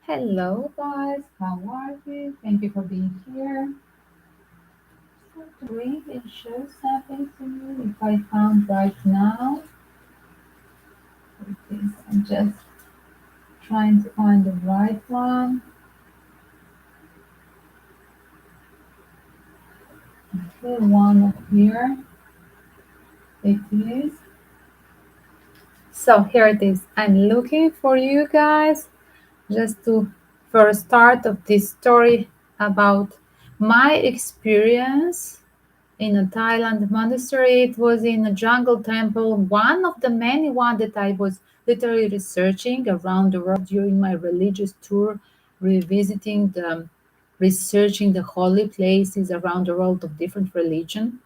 Hello, guys. How are you? Thank you for being here. So, great. It shows something to me. If I found right now, this, I'm just trying to find the right one. The one up here. It is. So here it is. I'm looking for you guys just to for a start of this story about my experience in a Thailand monastery. It was in a jungle temple, one of the many one that I was literally researching around the world during my religious tour, revisiting the researching the holy places around the world of different religion.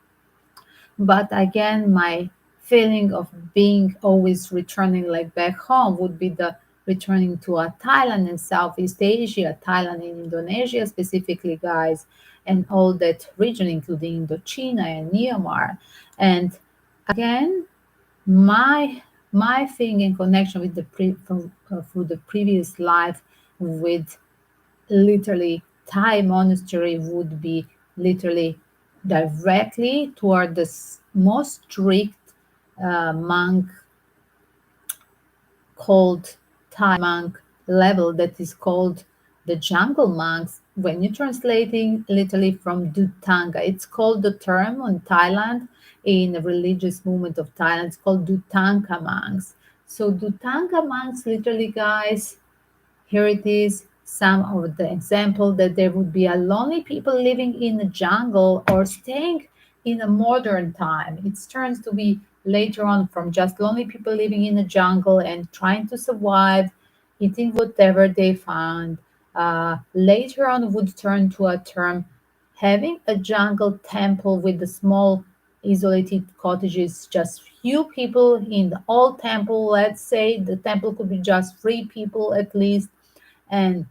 But again, my feeling of being always returning like back home would be the returning to a Thailand in Southeast Asia, Thailand in Indonesia specifically, guys, and all that region, including Indochina and Myanmar. And again, my my thing in connection with through the previous life with literally Thai monastery would be literally directly toward the most strict monk called Thai monk level that is called the jungle monks. When you're translating literally from Dutanga, it's called the term on Thailand in the religious movement of Thailand. It's called Dutanga monks. So Dutanga monks, literally, guys, here it is, some of the example that there would be a lonely people living in the jungle or staying in a modern time. It turns to be later on from just lonely people living in the jungle and trying to survive, eating whatever they found. Later on would turn to a term having a jungle temple with the small isolated cottages, just few people in the old temple. Let's say the temple could be just 3 people at least, and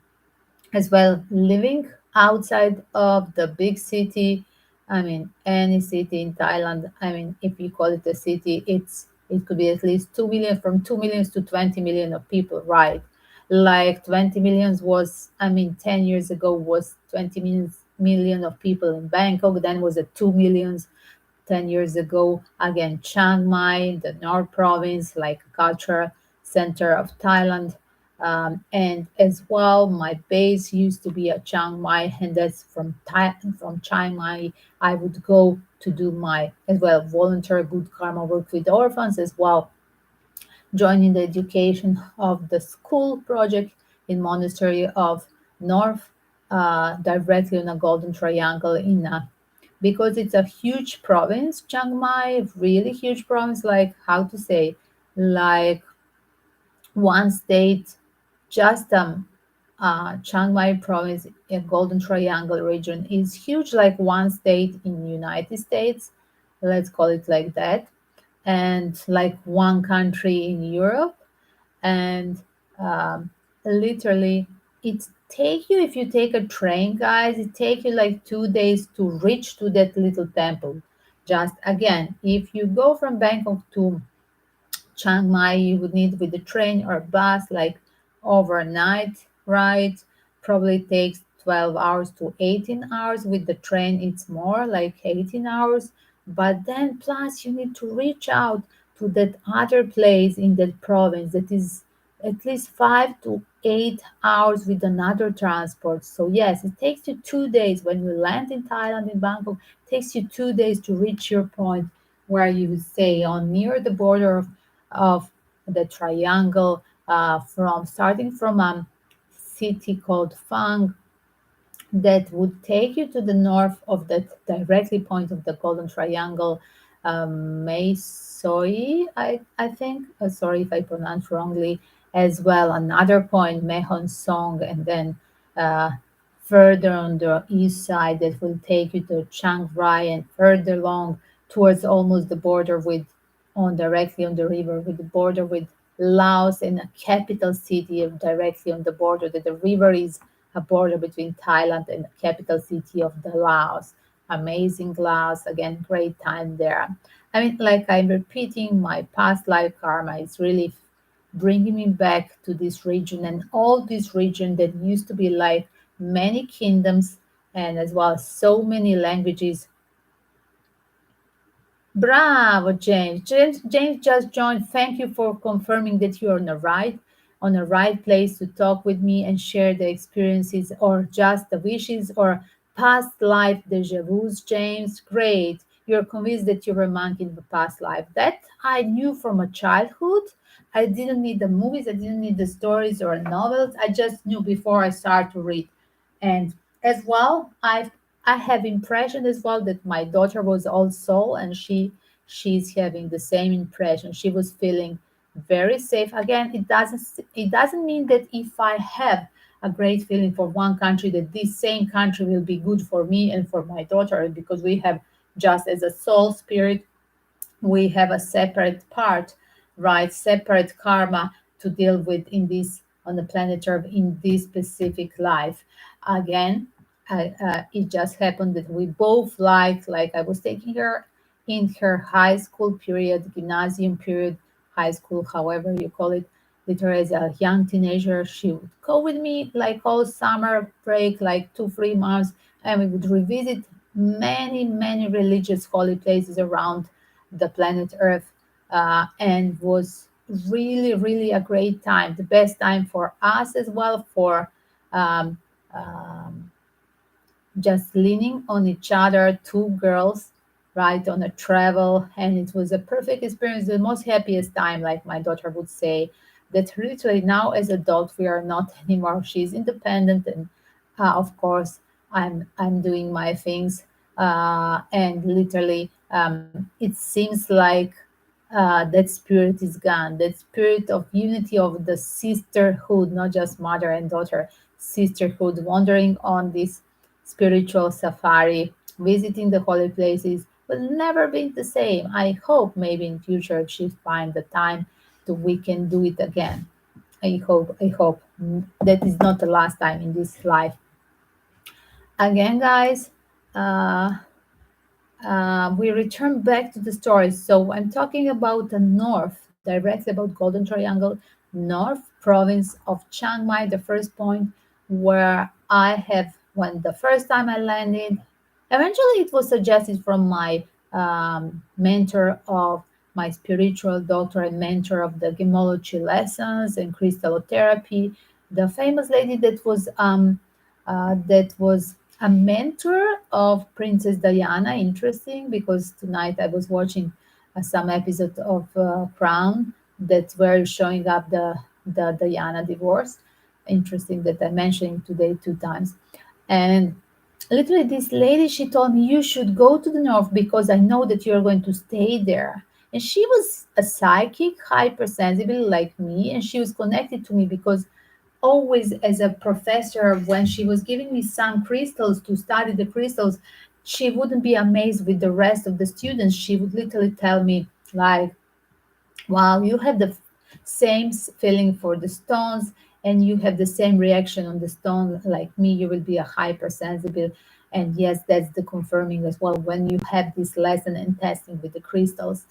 as well living outside of the big city. I mean, any city in Thailand, I mean, if you call it a city, it could be at least 2 million, from 2 millions to 20 million of people, right? Like 20 millions was, I mean, 10 years ago was 20 million of people in Bangkok, then was at 2 millions 10 years ago. Again, Chiang Mai, the North Province, like cultural center of Thailand. And as well, my base used to be at Chiang Mai, and that's from Chiang Mai. I would go to do my as well volunteer good karma work with orphans as well, joining the education of the school project in monastery of North, directly on a golden triangle in because it's a huge province, Chiang Mai, really huge province, like how to say, like one state, just Chiang Mai province, a Golden Triangle region is huge, like one state in United States, let's call it like that, and like one country in Europe, and um, literally it take you if you take a train, guys. It take you like 2 days to reach to that little temple. Just again, if you go from Bangkok to Chiang Mai, you would need with the train or bus like overnight ride. Probably takes 12 hours to 18 hours. With the train, it's more like 18 hours. But then, plus, you need to reach out to that other place in that province that is at least 5 to 8 hours with another transport. So, yes, it takes you 2 days when you land in Thailand, in Bangkok. It takes you 2 days to reach your point where you stay on near the border of the triangle, from starting from a city called Fang that would take you to the north of that directly point of the golden triangle, May Soi, I think. Sorry if I pronounce wrongly. As well, another point, Mehon Song, and then uh, further on the east side that will take you to Chiang Rai, and further along towards almost the border with, on directly on the river, with the border with Laos, and a capital city directly on the border, that the river is a border between Thailand and the capital city of the Laos. Amazing Laos, again, great time there. I mean, like I'm repeating, my past life karma is really bringing me back to this region and all this region that used to be like many kingdoms and as well as so many languages. Bravo, James. James just joined. Thank you for confirming that you're on the right place to talk with me and share the experiences or just the wishes or past life deja vus, James. Great. You're convinced that you were a monk in the past life. That I knew from a childhood. I didn't need the movies, I didn't need the stories or novels. I just knew before I started to read. And as well, I have impression as well that my daughter was also, and she's having the same impression. She was feeling very safe. Again, it doesn't mean that if I have a great feeling for one country, that this same country will be good for me and for my daughter, because we have just as a soul spirit, we have a separate part, right? Separate karma to deal with in this on the planet Earth in this specific life. Again, it just happened that we both like I was taking her in her high school period, gymnasium period, high school, however you call it. Literally as a young teenager, she would go with me like all summer break, like 2 3 months, and we would revisit many religious holy places around the planet Earth, and was really a great time, the best time for us as well, for um, um, just leaning on each other, two girls, right, on a travel. And it was a perfect experience, the most happiest time, like my daughter would say, that literally now as adults, we are not anymore. She's independent and of course I'm doing my things, and literally it seems like that spirit is gone, that spirit of unity, of the sisterhood, not just mother and daughter, sisterhood, wandering on this spiritual safari, visiting the holy places, will never be the same. I hope maybe in future if she find the time to we can do it again. I hope that is not the last time in this life. Again, guys, uh, we return back to the story. So I'm talking about the north, directly about Golden Triangle, north province of Chiang Mai, the first point where I have, when the first time I landed, eventually it was suggested from my mentor of my spiritual doctor and mentor of the gemology lessons and crystallotherapy, the famous lady that was a mentor of Princess Diana. Interesting, because tonight I was watching some episode of Crown that were showing up the Diana divorce. Interesting that I mentioned today 2 times. And literally, this lady, she told me, you should go to the north because I know that you're going to stay there. And she was a psychic, hypersensible like me, and she was connected to me because always as a professor, when she was giving me some crystals to study the crystals, she wouldn't be amazed with the rest of the students. She would literally tell me like, wow, you have the same feeling for the stones and you have the same reaction on the stone like me. You will be a hypersensible. And yes, that's the confirming as well when you have this lesson and testing with the crystals.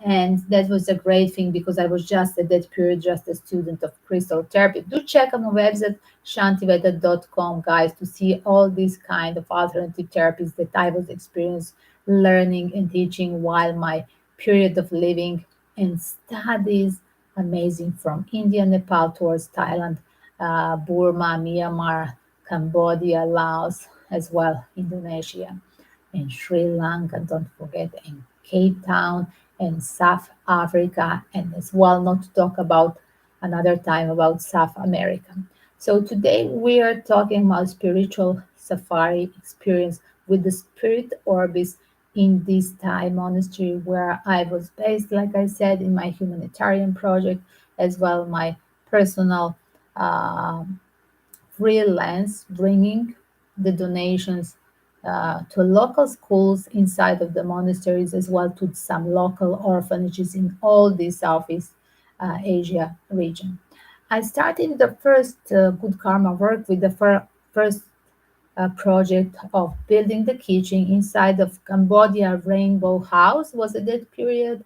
And that was a great thing because I was just at that period just a student of crystal therapy. Do check on my website shantiveda.com, guys, to see all these kind of alternative therapies that I was experiencing, learning and teaching while my period of living and studies, amazing, from India, Nepal towards Thailand, Burma, Myanmar, Cambodia, Laos, as well Indonesia and Sri Lanka, don't forget, and Cape Town and South Africa, and as well not to talk about another time about South America. So today we are talking about spiritual safari experience with the spirit orbis in this Thai monastery where I was based, like I said, in my humanitarian project, as well my personal uh, freelance, bringing the donations to local schools inside of the monasteries, as well to some local orphanages in all the Southeast Asia region. I started the first good karma work with the first project of building the kitchen inside of Cambodia Rainbow House was at that period.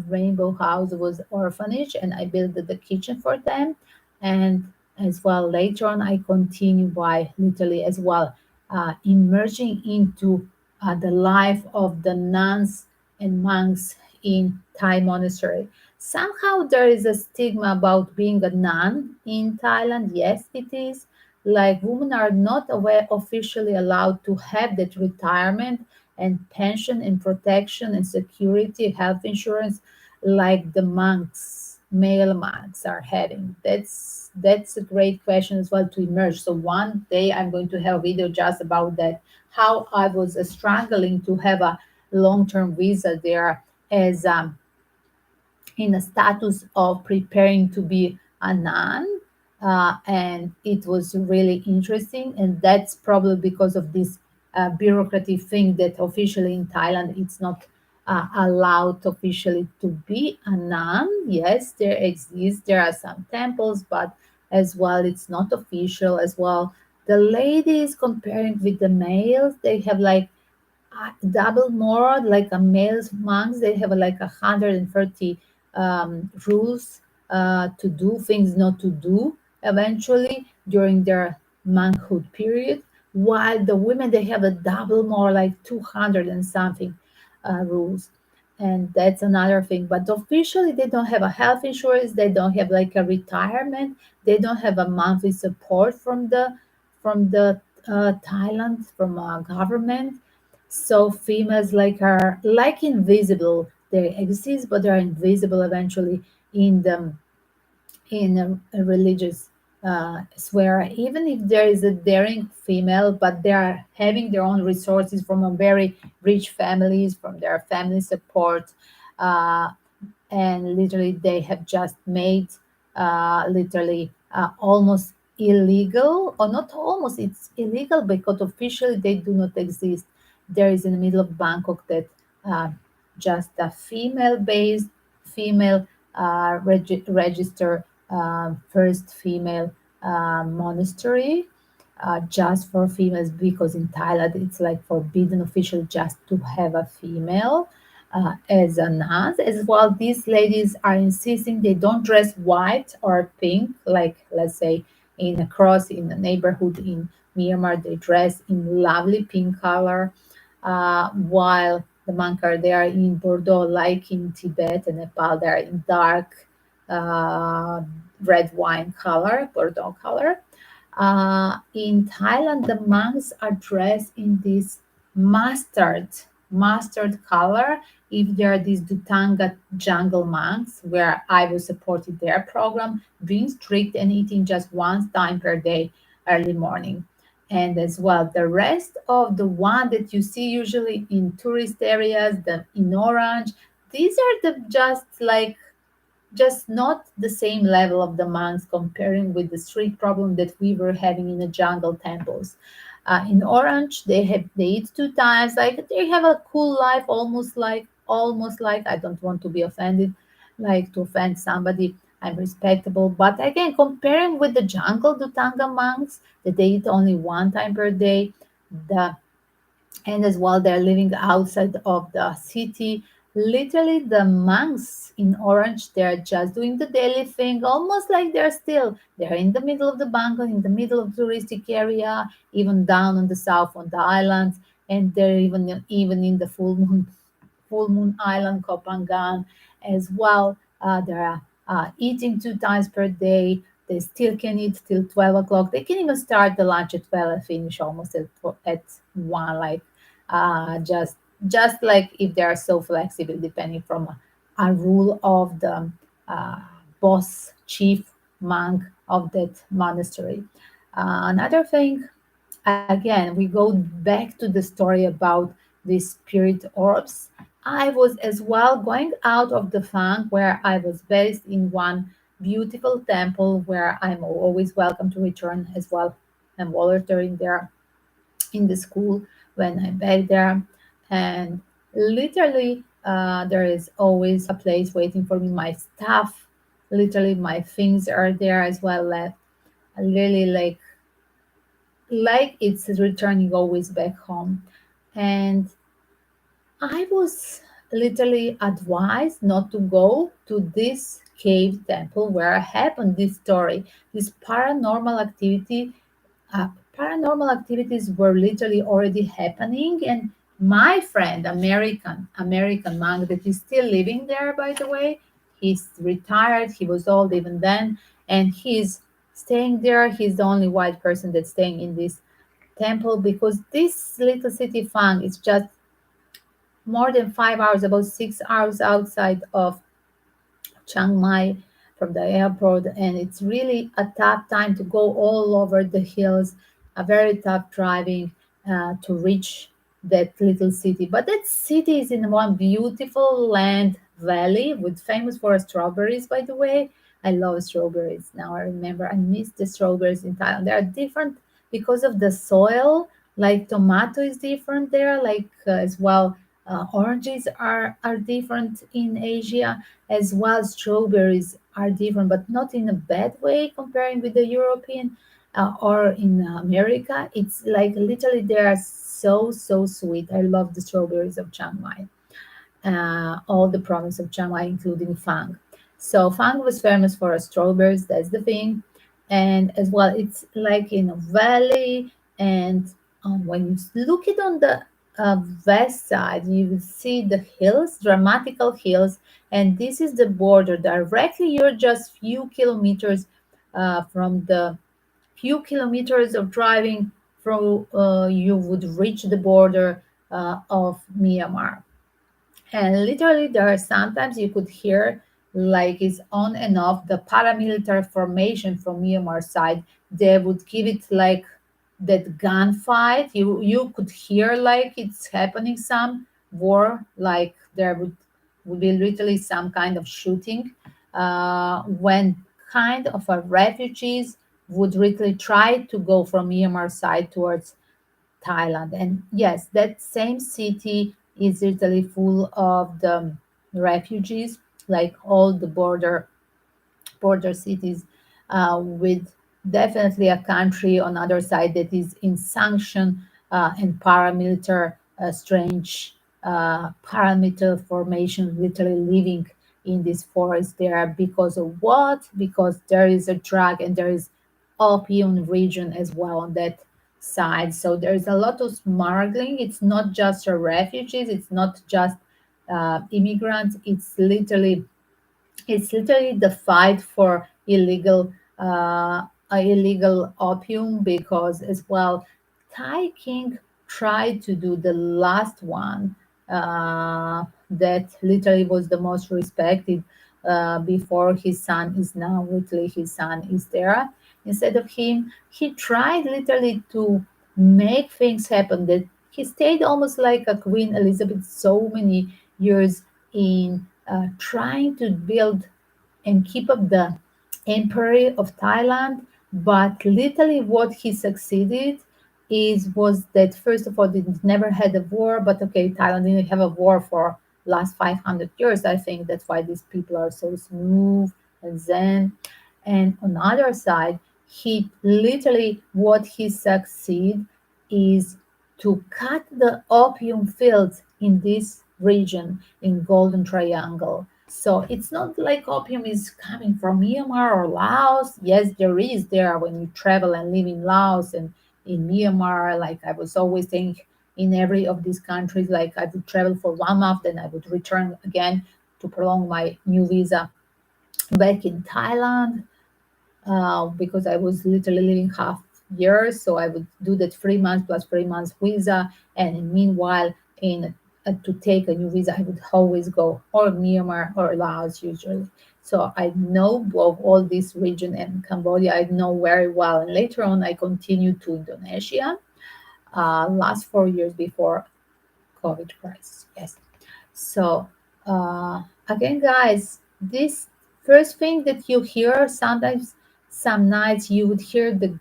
Rainbow House was orphanage, and I built the kitchen for them. And as well, later on, I continue by literally as well emerging into the life of the nuns and monks in Thai monastery. Somehow there is a stigma about being a nun in Thailand. Yes, it is. Like women are not aware, officially allowed to have that retirement and pension and protection and security, health insurance, like the monks, male monks are having. That's a great question as well to emerge. So one day I'm going to have a video just about that, how I was struggling to have a long-term visa there as in a status of preparing to be a nun. And it was really interesting. And that's probably because of this bureaucratic thing that officially in Thailand it's not allowed officially to be a nun. Yes, there are some temples, but as well, it's not official as well. The ladies comparing with the males, they have like double more like a male monks. They have like 130 rules to do things not to do eventually during their monkhood period, while the women they have a double more like 200 and something rules. And that's another thing, but officially they don't have a health insurance, they don't have like a retirement, they don't have a monthly support from the Thailand, from government. So females like are like invisible. They exist, but they're invisible eventually in the in a religious sphere. Even if there is a daring female, but they are having their own resources from a very rich families, from their family support. Uh, and literally they have just made literally almost illegal, or not almost, it's illegal because officially they do not exist. There is in the middle of Bangkok that uh, just a female based female register first female monastery just for females, because in Thailand it's like forbidden official just to have a female as a nun. As well, these ladies are insisting they don't dress white or pink, like let's say in a cross in the neighborhood in Myanmar, they dress in lovely pink color, while the monk are there in Bordeaux, like in Tibet and Nepal, they are in dark uh, red wine color, Bordeaux color. In Thailand, the monks are dressed in this mustard mustard color. If they are these Dutanga jungle monks, where I was supporting their program, being strict and eating just one time per day, early morning. And as well, the rest of the one that you see usually in tourist areas, the in orange, these are the just like just not the same level of the monks comparing with the street problem that we were having in the jungle temples. In Orange, they eat two times. Like they have a cool life, almost like I don't want to be offended, like to offend somebody. I'm respectable, but again, comparing with the jungle Dutanga monks that they eat only one time per day, the and as well they're living outside of the city. Literally the monks in orange, they're just doing the daily thing, almost like they're in the middle of the Bangkok, in the middle of the touristic area, even down on the south on the islands, and they're even in the full moon island Kopangan as well. They're eating two times per day. They still can eat till 12 o'clock. They can even start the lunch at 12 and finish almost at 1, like just like if they are so flexible, depending from a rule of the uh, boss, chief monk of that monastery. Another thing, again, we go back to the story about the spirit orbs. I was as well going out of the funk where I was based in one beautiful temple where I'm always welcome to return as well. I'm volunteering there in the school when I'm back there. And literally, there is always a place waiting for me. My stuff, literally, my things are there as well left. I really like it's returning always back home. And I was literally advised not to go to this cave temple where happened this story. This paranormal activities were literally already happening, and my friend, American monk that is still living there, by the way, he's retired. He was old even then, and he's staying there. He's the only white person that's staying in this temple because this little city Fang is just more than 5 hours, about 6 hours outside of Chiang Mai from the airport, and it's really a tough time to go all over the hills, a very tough driving to reach that little city. But that city is in one beautiful land valley with famous for strawberries, by the way. I love strawberries. Now I remember I miss the strawberries in Thailand. They are different because of the soil. Like tomato is different there, like as well. Oranges are different in Asia as well. Strawberries are different, but not in a bad way comparing with the European or in America. It's like literally they are so sweet. I love the strawberries of Chiang Mai, all the province of Chiang Mai, including Phang. So Phang was famous for strawberries. That's the thing, and as well, it's like in a valley. And when you look it on the west side, you will see the hills, dramatical hills, and this is the border. Directly, you're just from the few kilometers of driving from you would reach the border of Myanmar. And literally, there are sometimes you could hear like it's on and off the paramilitary formation from Myanmar side. They would give it like that gunfight. You could hear like it's happening some war, like there would be literally some kind of shooting when kind of a refugees would literally try to go from Myanmar side towards Thailand. And yes, that same city is literally full of the refugees, like all the border cities, with definitely a country on other side that is in sanction and paramilitary, strange paramilitary formation, literally living in this forest there because of what? Because there is a drug and there is opium region as well on that side. So there is a lot of smuggling. It's not just refugees. It's not just immigrants. It's literally the fight for illegal opium because as well Thai king tried to do the last one that literally was the most respected before his son is now literally his son is there instead of him. He tried literally to make things happen that he stayed almost like a Queen Elizabeth so many years in trying to build and keep up the empire of Thailand. But literally, what he succeeded is was that first of all, they never had a war. But okay, Thailand didn't have a war for last 500 years. I think that's why these people are so smooth and zen. And on the other side, he literally what he succeed is to cut the opium fields in this region in Golden Triangle. So it's not like opium is coming from Myanmar or Laos. Yes, there is there when you travel and live in Laos and in Myanmar. Like I was always saying, in every of these countries, like I would travel for 1 month, then I would return again to prolong my new visa back in Thailand because I was literally living half years. So I would do that 3 months plus 3 months visa. And meanwhile, in to take a new visa, I would always go or Myanmar or Laos usually. So I know of all this region and Cambodia. I know very well. And later on, I continued to Indonesia. Last 4 years before COVID crisis. Yes. So again, guys, this first thing that you hear sometimes, some nights you would hear the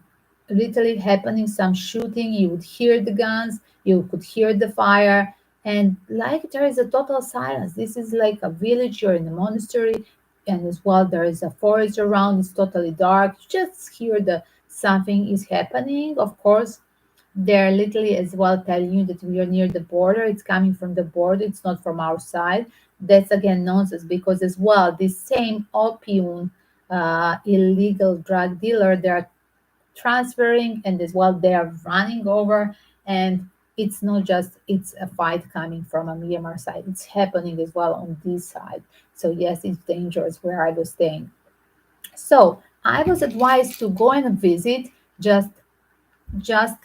literally happening some shooting. You would hear the guns. You could hear the fire, and like there is a total silence. This is like a village. You're in a monastery, and as well there is a forest around. It's totally dark. You just hear the something is happening. Of course, They're literally as well telling you that we are near the border. It's coming from the border. It's not from our side. That's again nonsense because as well, this same opium illegal drug dealer, they are transferring and as well they are running over, and it's not just it's a fight coming from a Myanmar side, it's happening as well on this side. So yes, it's dangerous where I was staying. So I was advised to go and visit just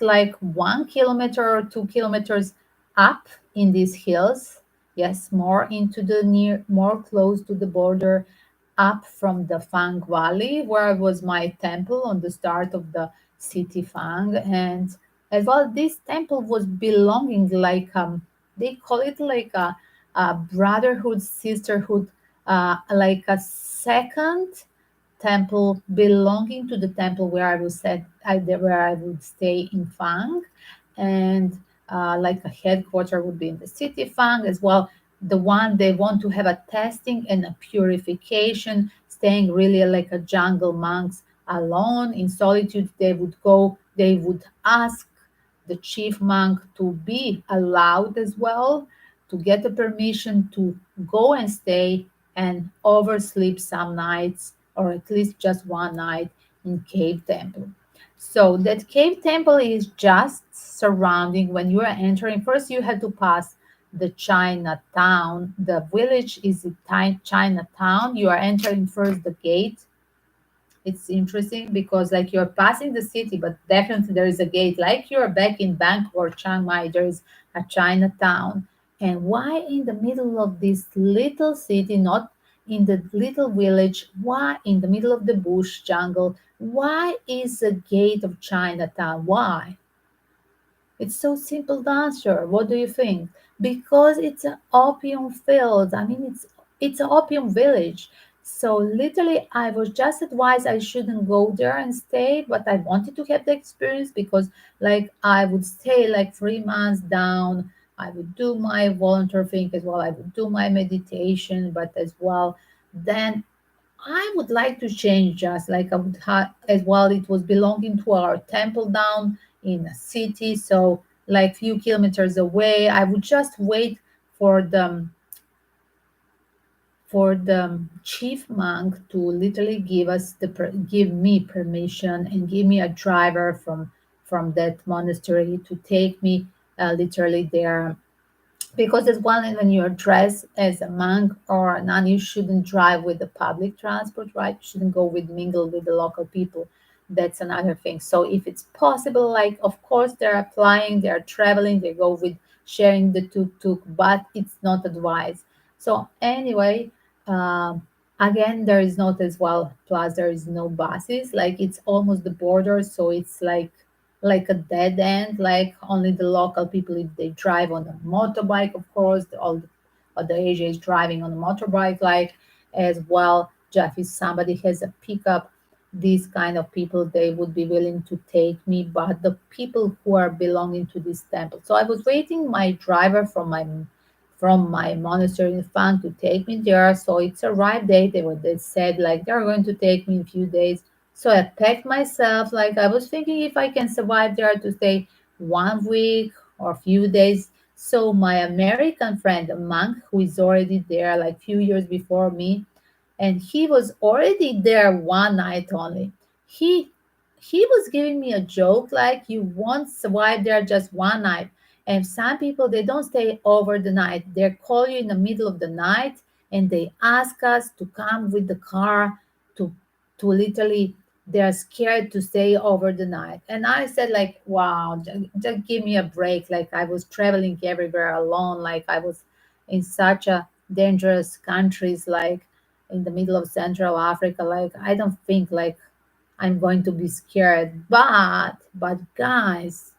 like 1 kilometer or 2 kilometers up in these hills. Yes, more into the near, more close to the border, up from the Fang Valley, where was my temple on the start of the city Fang. And as well, this temple was belonging like they call it like a brotherhood, sisterhood, like a second temple belonging to the temple where I was set, where I would stay in Fang, and like a headquarter would be in the city Fang as well. The one they want to have a testing and a purification, staying really like a jungle monks alone in solitude. They would go, they would ask the chief monk to be allowed as well, to get the permission to go and stay and oversleep some nights, or at least just one night in Cave Temple. So that Cave Temple is just surrounding when you are entering. First, you have to pass the Chinatown. The village is a Chinatown. You are entering first the gate. It's interesting because like you're passing the city, but definitely there is a gate. Like you're back in Bangkok or Chiang Mai, there is a Chinatown. And why in the middle of this little city, not in the little village, why in the middle of the bush jungle, why is the gate of Chinatown? Why? It's so simple to answer. What do you think? Because it's an opium field. I mean, it's an opium village. So literally, I was just advised I shouldn't go there and stay, but I wanted to have the experience because, like, I would stay like 3 months down. I would do my volunteer thing as well. I would do my meditation, but as well, then I would like to change just like I would have as well. It was belonging to our temple down in a city, so like few kilometers away. I would just wait for the chief monk to literally give us give me permission and give me a driver from that monastery to take me literally there, because as well when you're dressed as a monk or a nun, you shouldn't drive with the public transport, right? You shouldn't go with mingle with the local people. That's another thing. So if it's possible, like of course they're applying, they're traveling, they go with sharing the tuk-tuk, but it's not advised. So anyway, um, again, there is not as well, plus there is no buses, like it's almost the border, so it's like a dead end, like only the local people if they drive on a motorbike, of course, all the Asia is driving on a motorbike, like as well. Jeff, if somebody has a pickup, these kind of people they would be willing to take me, but the people who are belonging to this temple. So I was waiting my driver from my monastery in Fang to take me there. So it's a right day. They said like they're going to take me in a few days. So I packed myself. Like I was thinking if I can survive there to stay 1 week or a few days. So my American friend, a monk who is already there like few years before me, and he was already there one night only. He he was giving me a joke like you won't survive there just one night. And some people they don't stay over the night. They call you in the middle of the night and they ask us to come with the car to literally they're scared to stay over the night. And I said like, wow, just give me a break. Like I was traveling everywhere alone. Like I was in such a dangerous countries like in the middle of Central Africa. Like I don't think like I'm going to be scared. But guys,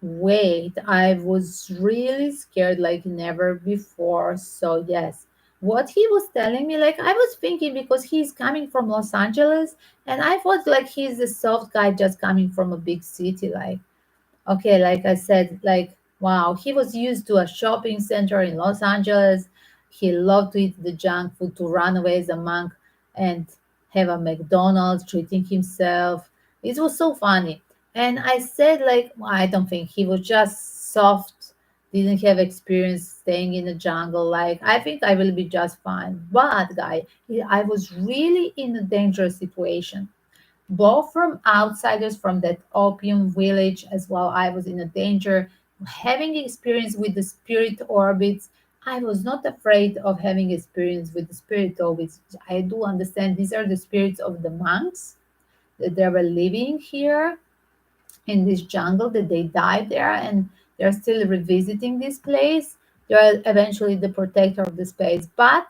wait, I was really scared like never before. So yes, what he was telling me, like I was thinking because he's coming from Los Angeles, and I thought like he's a soft guy just coming from a big city, like okay, like I said, like, wow, he was used to a shopping center in Los Angeles. He loved to eat the junk food, to run away as a monk and have a McDonald's, treating himself. It was so funny. And I said, like, "Well, I don't think he was just soft, didn't have experience staying in the jungle. Like, I think I will be just fine." But, guy, I was really in a dangerous situation, both from outsiders from that opium village as well. I was in a danger. Having experience with the spirit orbits, I was not afraid of having experience with the spirit orbits. I do understand these are the spirits of the monks that they were living here in this jungle, that they died there and they're still revisiting this place. They're eventually the protector of the space. But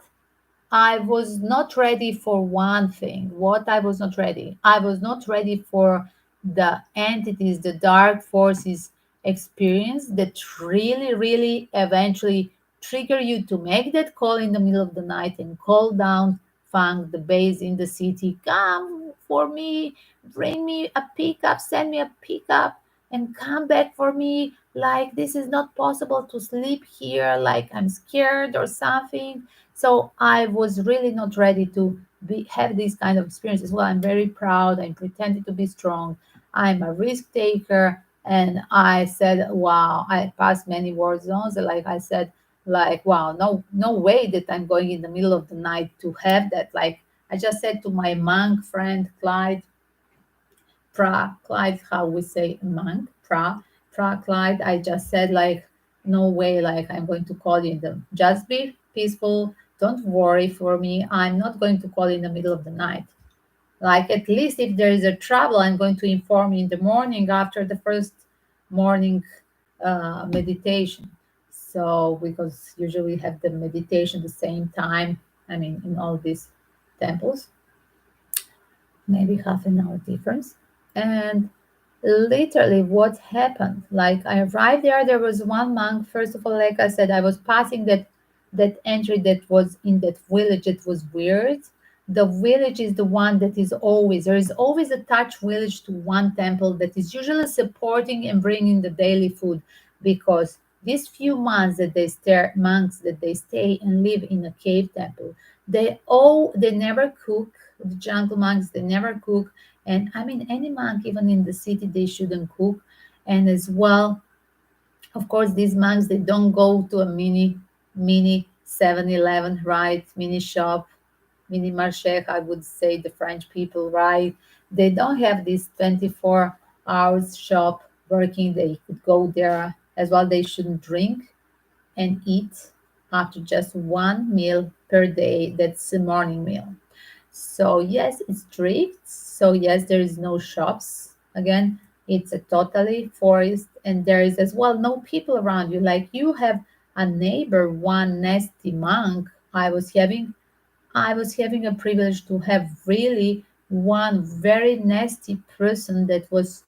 I was not ready for one thing. What I was not ready? I was not ready for the entities, the dark forces experience that really, really eventually trigger you to make that call in the middle of the night and call down Fang, the base in the city. Come for me, bring me a pickup, send me a pickup, and come back for me. Like, this is not possible to sleep here, like I'm scared or something. So I was really not ready to have these kind of experiences. Well, I'm very proud. I'm pretending to be strong. I'm a risk taker. And I said, wow, I passed many war zones. Like I said, like, wow, no, no way that I'm going in the middle of the night to have that. Like I just said to my monk friend, Clyde, how we say monk, Clyde. I just said like, no way, like I'm going to call you in the. Just be peaceful. Don't worry for me. I'm not going to call you in the middle of the night. Like at least if there is a trouble, I'm going to inform you in the morning after the first morning meditation. So because usually we have the meditation the same time. I mean, in all these temples, maybe half an hour difference. And literally what happened, like I arrived there was one monk. First of all, like I said, I was passing that entry that was in that village. It was weird. The village is the one that is always, there is always attached village to one temple that is usually supporting and bringing the daily food, because these few months that monks that they stay and live in a cave temple, they never cook. The jungle monks, they never cook. And I mean, any monk, even in the city, they shouldn't cook. And as well, of course, these monks, they don't go to a mini 7-Eleven, right? Mini shop, mini marché, I would say the French people, right? They don't have this 24 hours shop working. They could go there as well. They shouldn't drink and eat after just one meal per day. That's a morning meal. So yes, it's strict. So yes, there is no shops. Again, it's a totally forest, and there is as well no people around you. Like you have a neighbor, one nasty monk. I was having a privilege to have really one very nasty person that was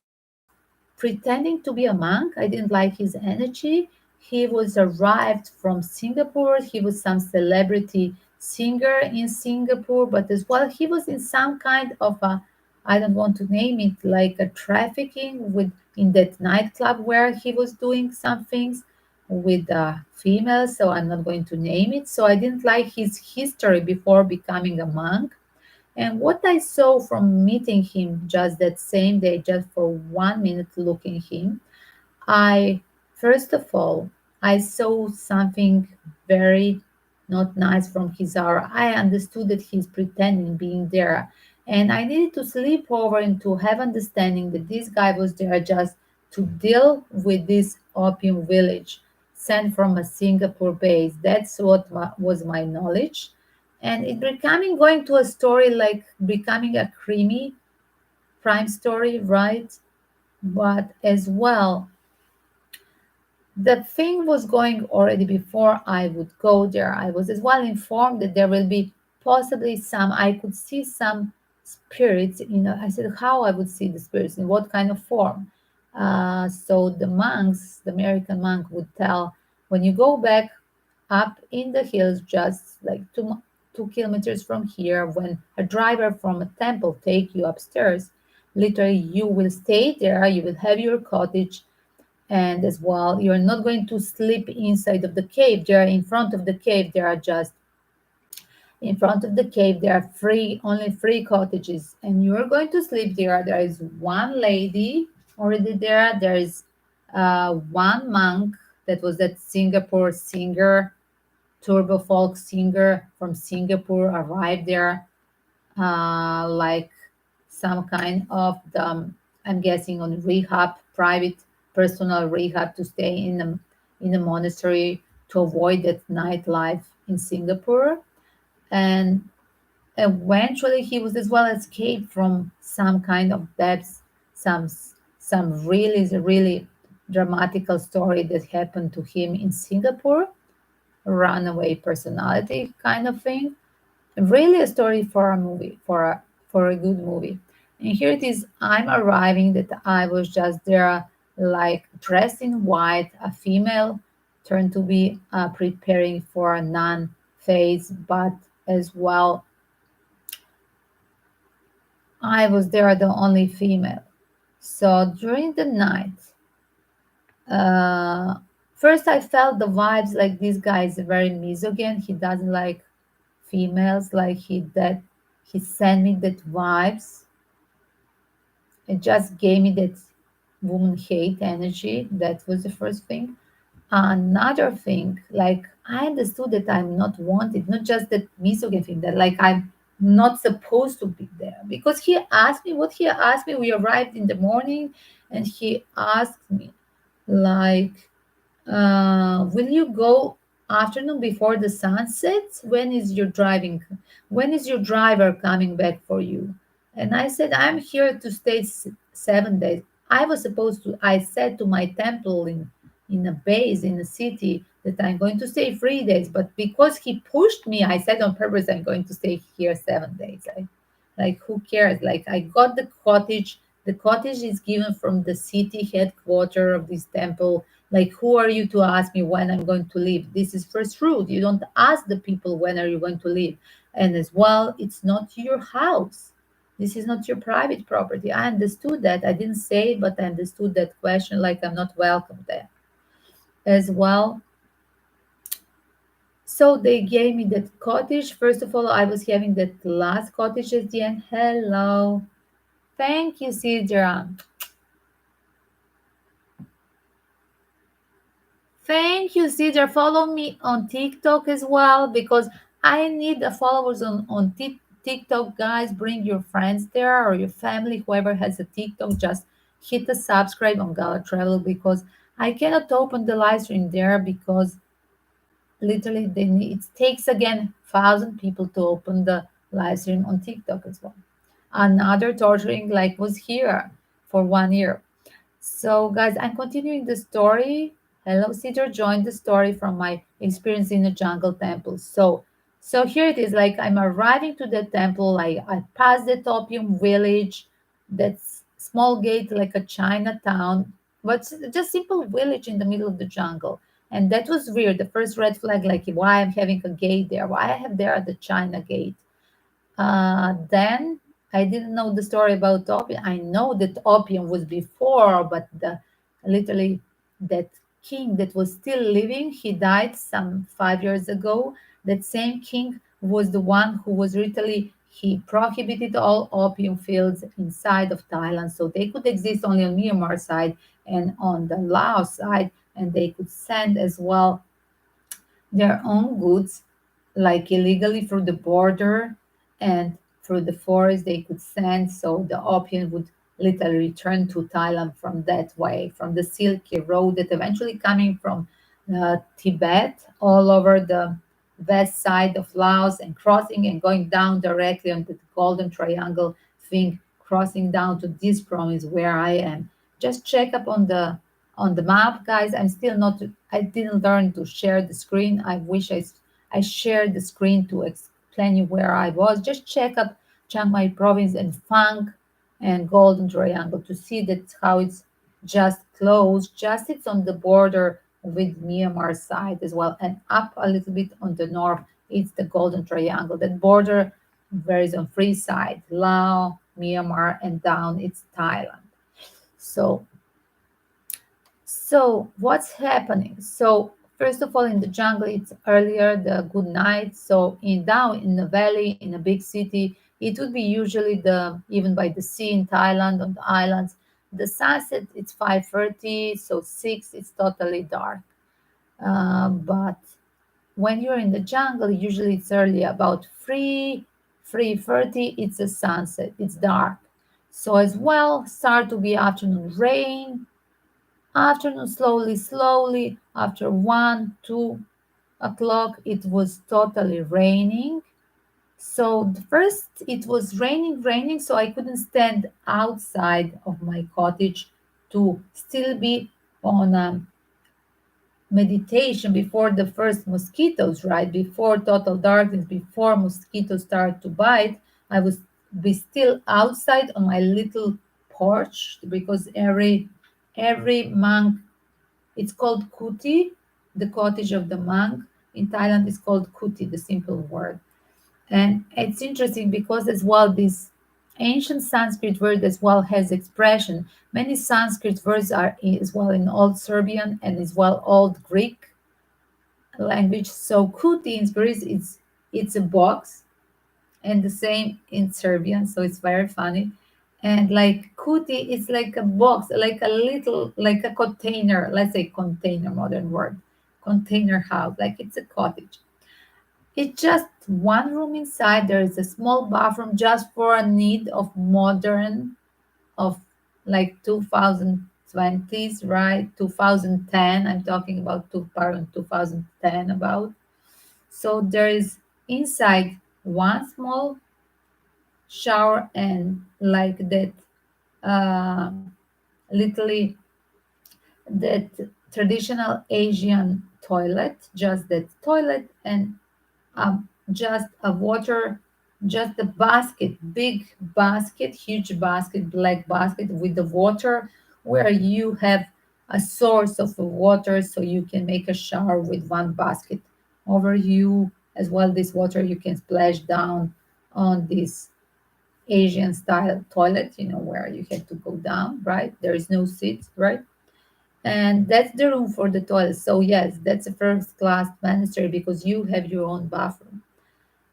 pretending to be a monk. I didn't like his energy. He was arrived from Singapore. He was some celebrity singer in Singapore, but as well, he was in some kind of a, I don't want to name it, like a trafficking with in that nightclub where he was doing some things with females. So I'm not going to name it. So I didn't like his history before becoming a monk. And what I saw from meeting him just that same day, just for 1 minute looking him, I first of all I saw something very not nice from his aura. I understood that he's pretending being there. And I needed to sleep over and to have understanding that this guy was there just to deal with this opium village sent from a Singapore base. That's what was my knowledge. And it becoming going to a story like becoming a creamy crime story, right? But as well, the thing was going already before I would go there. I was as well informed that there will be possibly some, I could see some spirits. I said, how I would see the spirits, in what kind of form. So the monks, the American monk would tell, when you go back up in the hills, just like 2 kilometers from here, when a driver from a temple take you upstairs, literally you will stay there, you will have your cottage, and as well you're not going to sleep inside of the cave. There in front of the cave, there are just in front of the cave, there are only 3 cottages, and you're going to sleep there. There is one lady, already there. There is one monk that was that Singapore singer, turbo folk singer from Singapore, arrived there, like some kind of I'm guessing on rehab, private personal rehab to stay in a monastery to avoid that nightlife in Singapore. And eventually, he was as well escaped from some kind of depths, some some really dramatical story that happened to him in Singapore, runaway personality kind of thing. Really a story for a movie, for a good movie. And here it is. I'm arriving that I was just there, like dressed in white, a female, turned to be preparing for a nun phase, but as well I was there the only female. So during the night, uh, first I felt the vibes like this guy is very misogyn. He doesn't like females. Like he sent me that vibes. It just gave me that woman hate energy. That was the first thing. Another thing, like I understood that I'm not wanted, not just that misogyn thing, that like I'm not supposed to be there. Because he asked me what he asked me. We arrived in the morning and he asked me, like, will you go afternoon before the sun sets? When is your driving? When is your driver coming back for you? And I said, I'm here to stay 7 days. I was supposed to. I said to my temple in a base in the city that I'm going to stay 3 days. But because he pushed me, I said on purpose I'm going to stay here 7 days. Like who cares? Like I got the cottage. The cottage is given from the city headquarter of this temple. Like who are you to ask me when I'm going to leave? This is first rude. You don't ask the people when are you going to leave. And as well, it's not your house. This is not your private property. I understood that. I didn't say it, but I understood that question like I'm not welcome there. As well, so they gave me that cottage. First of all, I was having that last cottage at the end. Hello. Thank you, Sidra. Thank you, Cedar. Follow me on TikTok as well because I need the followers on TikTok, guys. Bring your friends there or your family, whoever has a TikTok. Just hit the subscribe on Gala Travel because I cannot open the live stream there because literally it takes again 1,000 people to open the live stream on TikTok as well. Another torturing like was here for 1 year. So, guys, I'm continuing the story. Hello, Cedar joined the story from my experience in the jungle temple. So here it is. Like I'm arriving to the temple. I pass the opium village, that's small gate like a Chinatown, but just simple village in the middle of the jungle. And that was weird. The first red flag, like why I'm having a gate there? Why I have there at the China gate? Then I didn't know the story about opium. I know that opium was before, but the literally that king that was still living, he died some 5 years ago. That same king was the one who was literally he prohibited all opium fields inside of Thailand, so they could exist only on Myanmar side and on the Laos side, and they could send as well their own goods, like illegally through the border and through the forest they could send. So the opium would literally return to Thailand from that way, from the Silky Road that eventually coming from Tibet all over the west side of Laos and crossing and going down directly on the Golden Triangle thing, crossing down to this province where I am. Just check up on the map, guys. I'm still not. I didn't learn to share the screen. I wish I shared the screen to explain you where I was. Just check up Chiang Mai province and Phang and Golden Triangle to see that how it's just close. Just it's on the border with Myanmar side as well, and up a little bit on the north. It's the Golden Triangle. That border varies on three sides: Laos, Myanmar, and down it's Thailand. So what's happening? So first of all, in the jungle, it's earlier the good night. So in down in the valley, in a big city, it would be usually the even by the sea in Thailand on the islands. The sunset it's 5:30, so 6 it's totally dark. But when you're in the jungle, usually it's early, about 3:30, it's a sunset, it's dark. So as well, start to be afternoon rain, afternoon slowly, after 1, 2 o'clock, it was totally raining. So the first it was raining, so I couldn't stand outside of my cottage to still be on meditation before the first mosquitoes, right? Before total darkness, before mosquitoes start to bite, I was be still outside on my little porch because every monk, it's called kuti, the cottage of the monk. In Thailand, it's called kuti, the simple word. And it's interesting because as well, this ancient Sanskrit word as well has expression. Many Sanskrit words are as well in Old Serbian and as well Old Greek language. So kuti in Greece, it's a box, and the same in Serbian. So it's very funny. And like kuti, it's like a box, like a little, like a container. Let's say container, modern word, container house, like it's a cottage. It's just one room inside. There is a small bathroom just for a need of modern, of like 2020s, right? 2010. I'm talking about 2010 about. So there is inside one small shower and like that, uh, literally that traditional Asian toilet, just that toilet, and just a water, just a basket, big basket, huge basket, black basket with the water, where you have a source of the water so you can make a shower with one basket over you. As well, this water you can splash down on this Asian style toilet, where you have to go down, right? There is no seat, right? And that's the room for the toilet. So yes, that's a first class monastery because you have your own bathroom.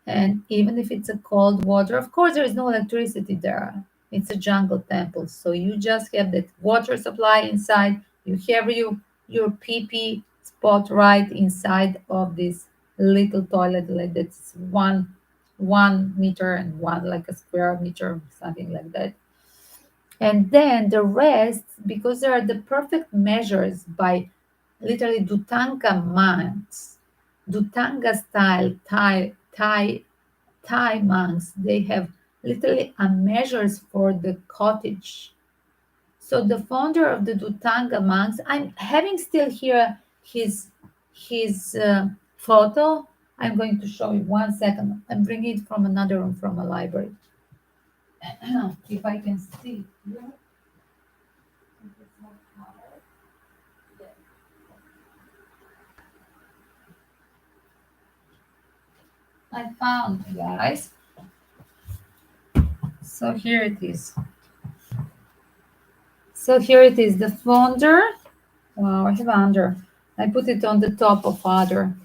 And even if it's a cold water, of course, there is no electricity there. It's a jungle temple. So you just have that water supply inside. You have your pee pee spot right inside of this little toilet, like that's 1 meter and one, like a square meter, something like that. And then the rest, because they are the perfect measures by literally Dutanga monks, Dutanga style Thai monks, they have literally a measures for the cottage. So the founder of the Dutanga monks, I'm having still here his photo. I'm going to show you 1 second. I'm bringing it from another room from a library. If I can see. I found, guys. So here it is. So here it is, the founder. Wow, I have under. I put it on the top of other.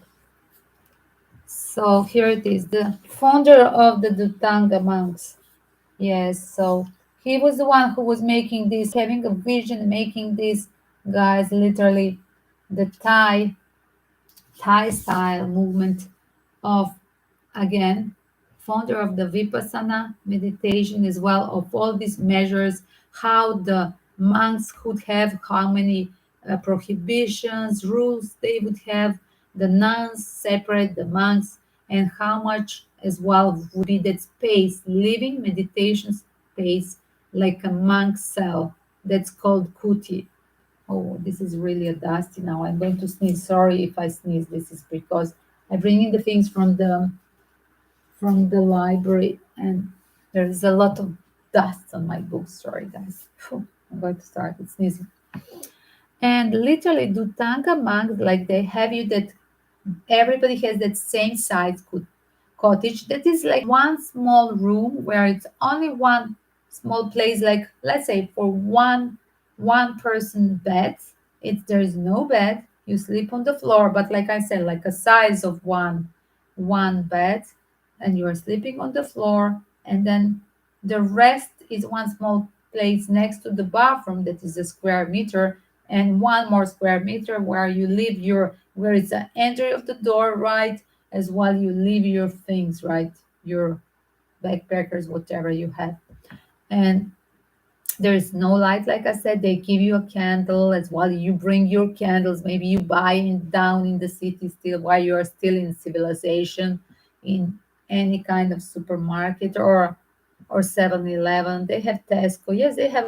So here it is, the founder of the Dutanga monks. Yes, so he was the one who was making this, having a vision, making this, guys, literally the Thai style movement of, again, founder of the Vipassana meditation as well, of all these measures, how the monks could have, how many prohibitions, rules they would have, the nuns separate the monks, and how much as well would be that space, living meditation space, like a monk cell, that's called kuti. Oh, this is really a dusty now. I'm going to sneeze. Sorry if I sneeze. This is because I bring in the things from the library, and there's a lot of dust on my books. Sorry, guys. Phew, I'm going to start with sneezing. And literally, Dutanga monks, like they have you that everybody has that same size cottage that is like one small room where it's only one small place, like let's say for one person bed. It's there's no bed, you sleep on the floor, but like I said, like a size of one bed, and you're sleeping on the floor, and then the rest is one small place next to the bathroom that is a square meter, and one more square meter where you leave your, where it's the entry of the door, right? As well, you leave your things, right? Your backpackers, whatever you have. And there is no light, like I said. They give you a candle as well. You bring your candles. Maybe you buy in down in the city still while you are still in civilization, in any kind of supermarket or 7-Eleven. They have Tesco. Yes, they have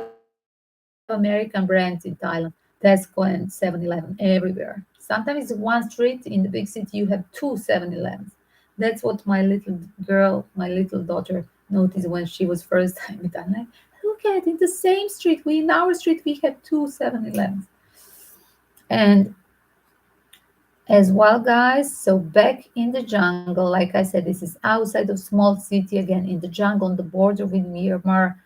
American brands in Thailand. Tesco and 7-Eleven everywhere. Sometimes one street in the big city you have two 7-Elevens. That's what my little girl, my little daughter, noticed when she was first time in Thailand. Look at, in the same street, we in our street we have two 7-Elevens. And as well, guys, so back in the jungle, like I said, this is outside of small city, again in the jungle on the border with Myanmar.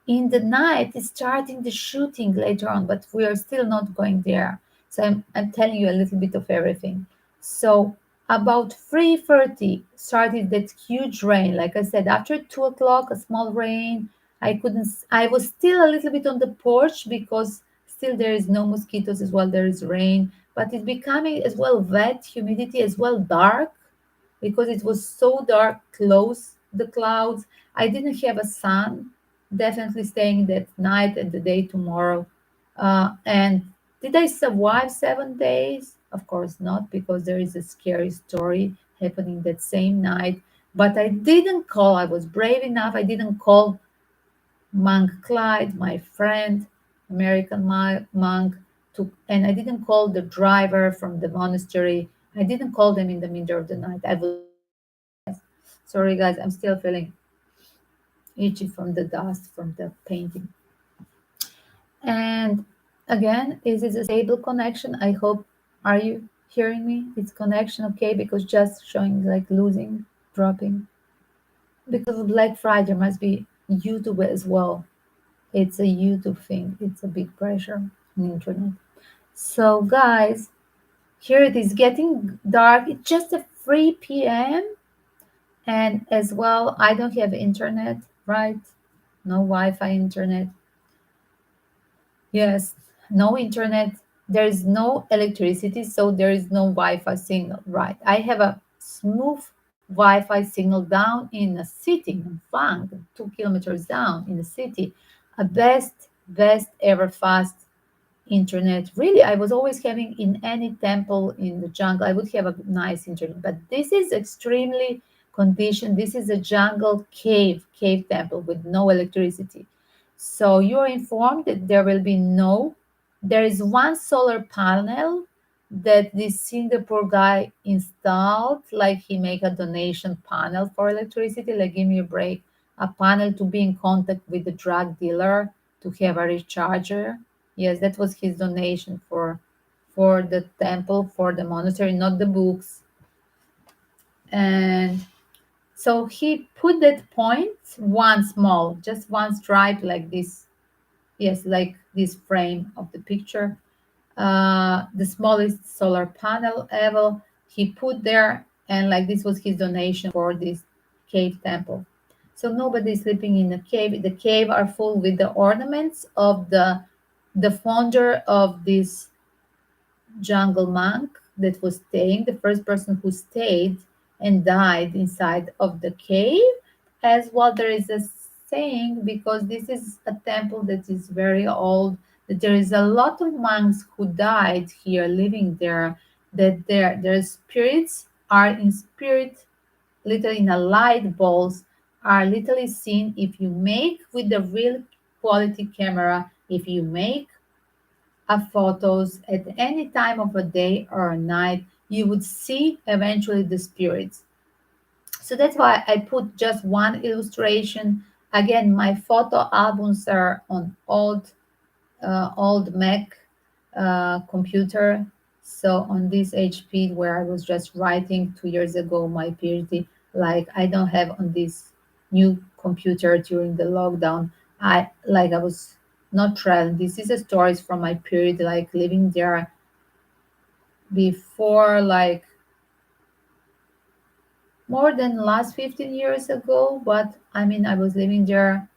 In the night, it's starting the shooting later on, but we are still not going there. So I'm telling you a little bit of everything. So about 3:30 started that huge rain. Like I said, after 2 o'clock, a small rain. I couldn't. I was still a little bit on the porch because still there is no mosquitoes as well. There is rain, but it's becoming as well wet, humidity as well, dark, because it was so dark, close the clouds. I didn't have a sun, definitely staying that night and the day tomorrow. And did I survive 7 days? Of course not, because there is a scary story happening that same night. But I didn't call, I was brave enough, I didn't call Monk Clyde, my friend, American monk, and I didn't call the driver from the monastery. I didn't call them in the middle of the night. I was brave enough, guys. Sorry, guys, I'm still feeling itchy from the dust from the painting. And again, is it a stable connection? I hope. Are you hearing me? It's connection okay? Because just showing like losing, dropping. Because of Black Friday must be YouTube as well. It's a YouTube thing. It's a big pressure on the internet. So guys, here it is getting dark. It's just a 3 p.m. And as well, I don't have internet, right? No Wi-Fi internet. Yes, no internet. There is no electricity, so there is no Wi-Fi signal. Right. I have a smooth Wi-Fi signal down in a city, in Fang, 2 kilometers down in the city. A best ever fast internet. Really, I was always having in any temple in the jungle, I would have a nice internet. But this is extremely conditioned. This is a jungle cave temple with no electricity. So you're informed that there will be no, there is one solar panel that this Singapore guy installed, like he make a donation panel for electricity, like give me a break, a panel to be in contact with the drug dealer to have a recharger. Yes, that was his donation for the temple, for the monastery, not the books. And so he put that point one small, just one stripe like this. Yes, like this frame of the picture. The smallest solar panel ever he put there, and like this was his donation for this cave temple. So nobody is sleeping in the cave. The cave are full with the ornaments of the founder of this jungle monk that was staying, the first person who stayed and died inside of the cave. As well, there is a saying, because this is a temple that is very old, that there is a lot of monks who died here living there, that their spirits are in spirit, literally in a light balls, are literally seen if you make with the real quality camera, if you make photos at any time of a day or a night, you would see eventually the spirits. So that's why I put just one illustration. Again, my photo albums are on old Mac computer. So on this HP where I was just writing 2 years ago my PhD, like I don't have on this new computer during the lockdown. I was not traveling. This is a stories from my period, like living there before, like more than last 15 years ago. But I mean, I was living there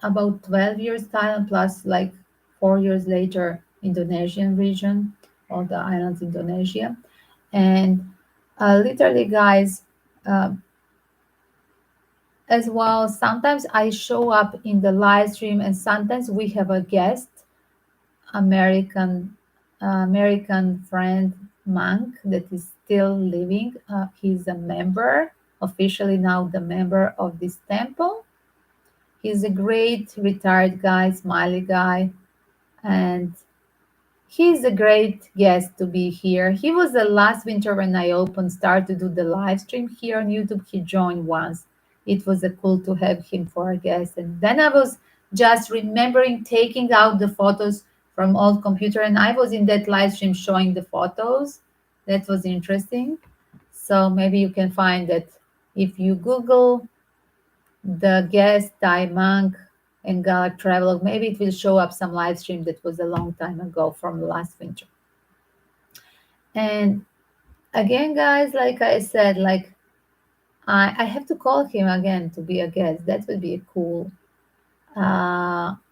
about 12 years Thailand plus like 4 years later Indonesian region, all the islands Indonesia. And literally guys, uh, as well, sometimes I show up in the live stream and sometimes we have a guest, American American friend monk that is still living. He's a member, officially now the member of this temple. He's a great retired guy, smiley guy, and he's a great guest to be here. He was the last winter when I opened, started to do the live stream here on YouTube. He joined once. It was a cool to have him for a guest. And then I was just remembering taking out the photos from old computer, and I was in that live stream showing the photos. That was interesting. So maybe you can find that if you Google the guest Thai monk and Galak traveler, maybe it will show up some live stream that was a long time ago from last winter. And again, guys, like I said, like I have to call him again to be a guest. That would be cool.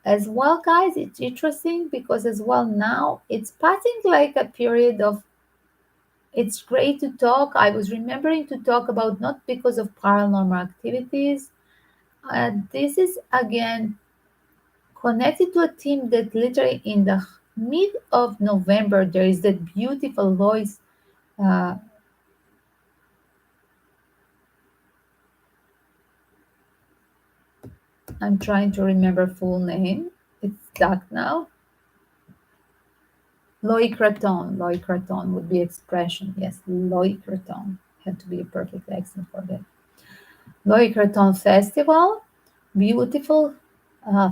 As well, guys, it's interesting because as well now it's passing like a period of it's great to talk. I was remembering to talk about not because of paranormal activities. This is again connected to a team that literally in the mid of November there is that beautiful Lois. Uh, I'm trying to remember full name. It's stuck now. Loic Raton. Loic Raton would be expression. Yes, Loic Raton. Had to be a perfect accent for that. Loic Raton Festival, beautiful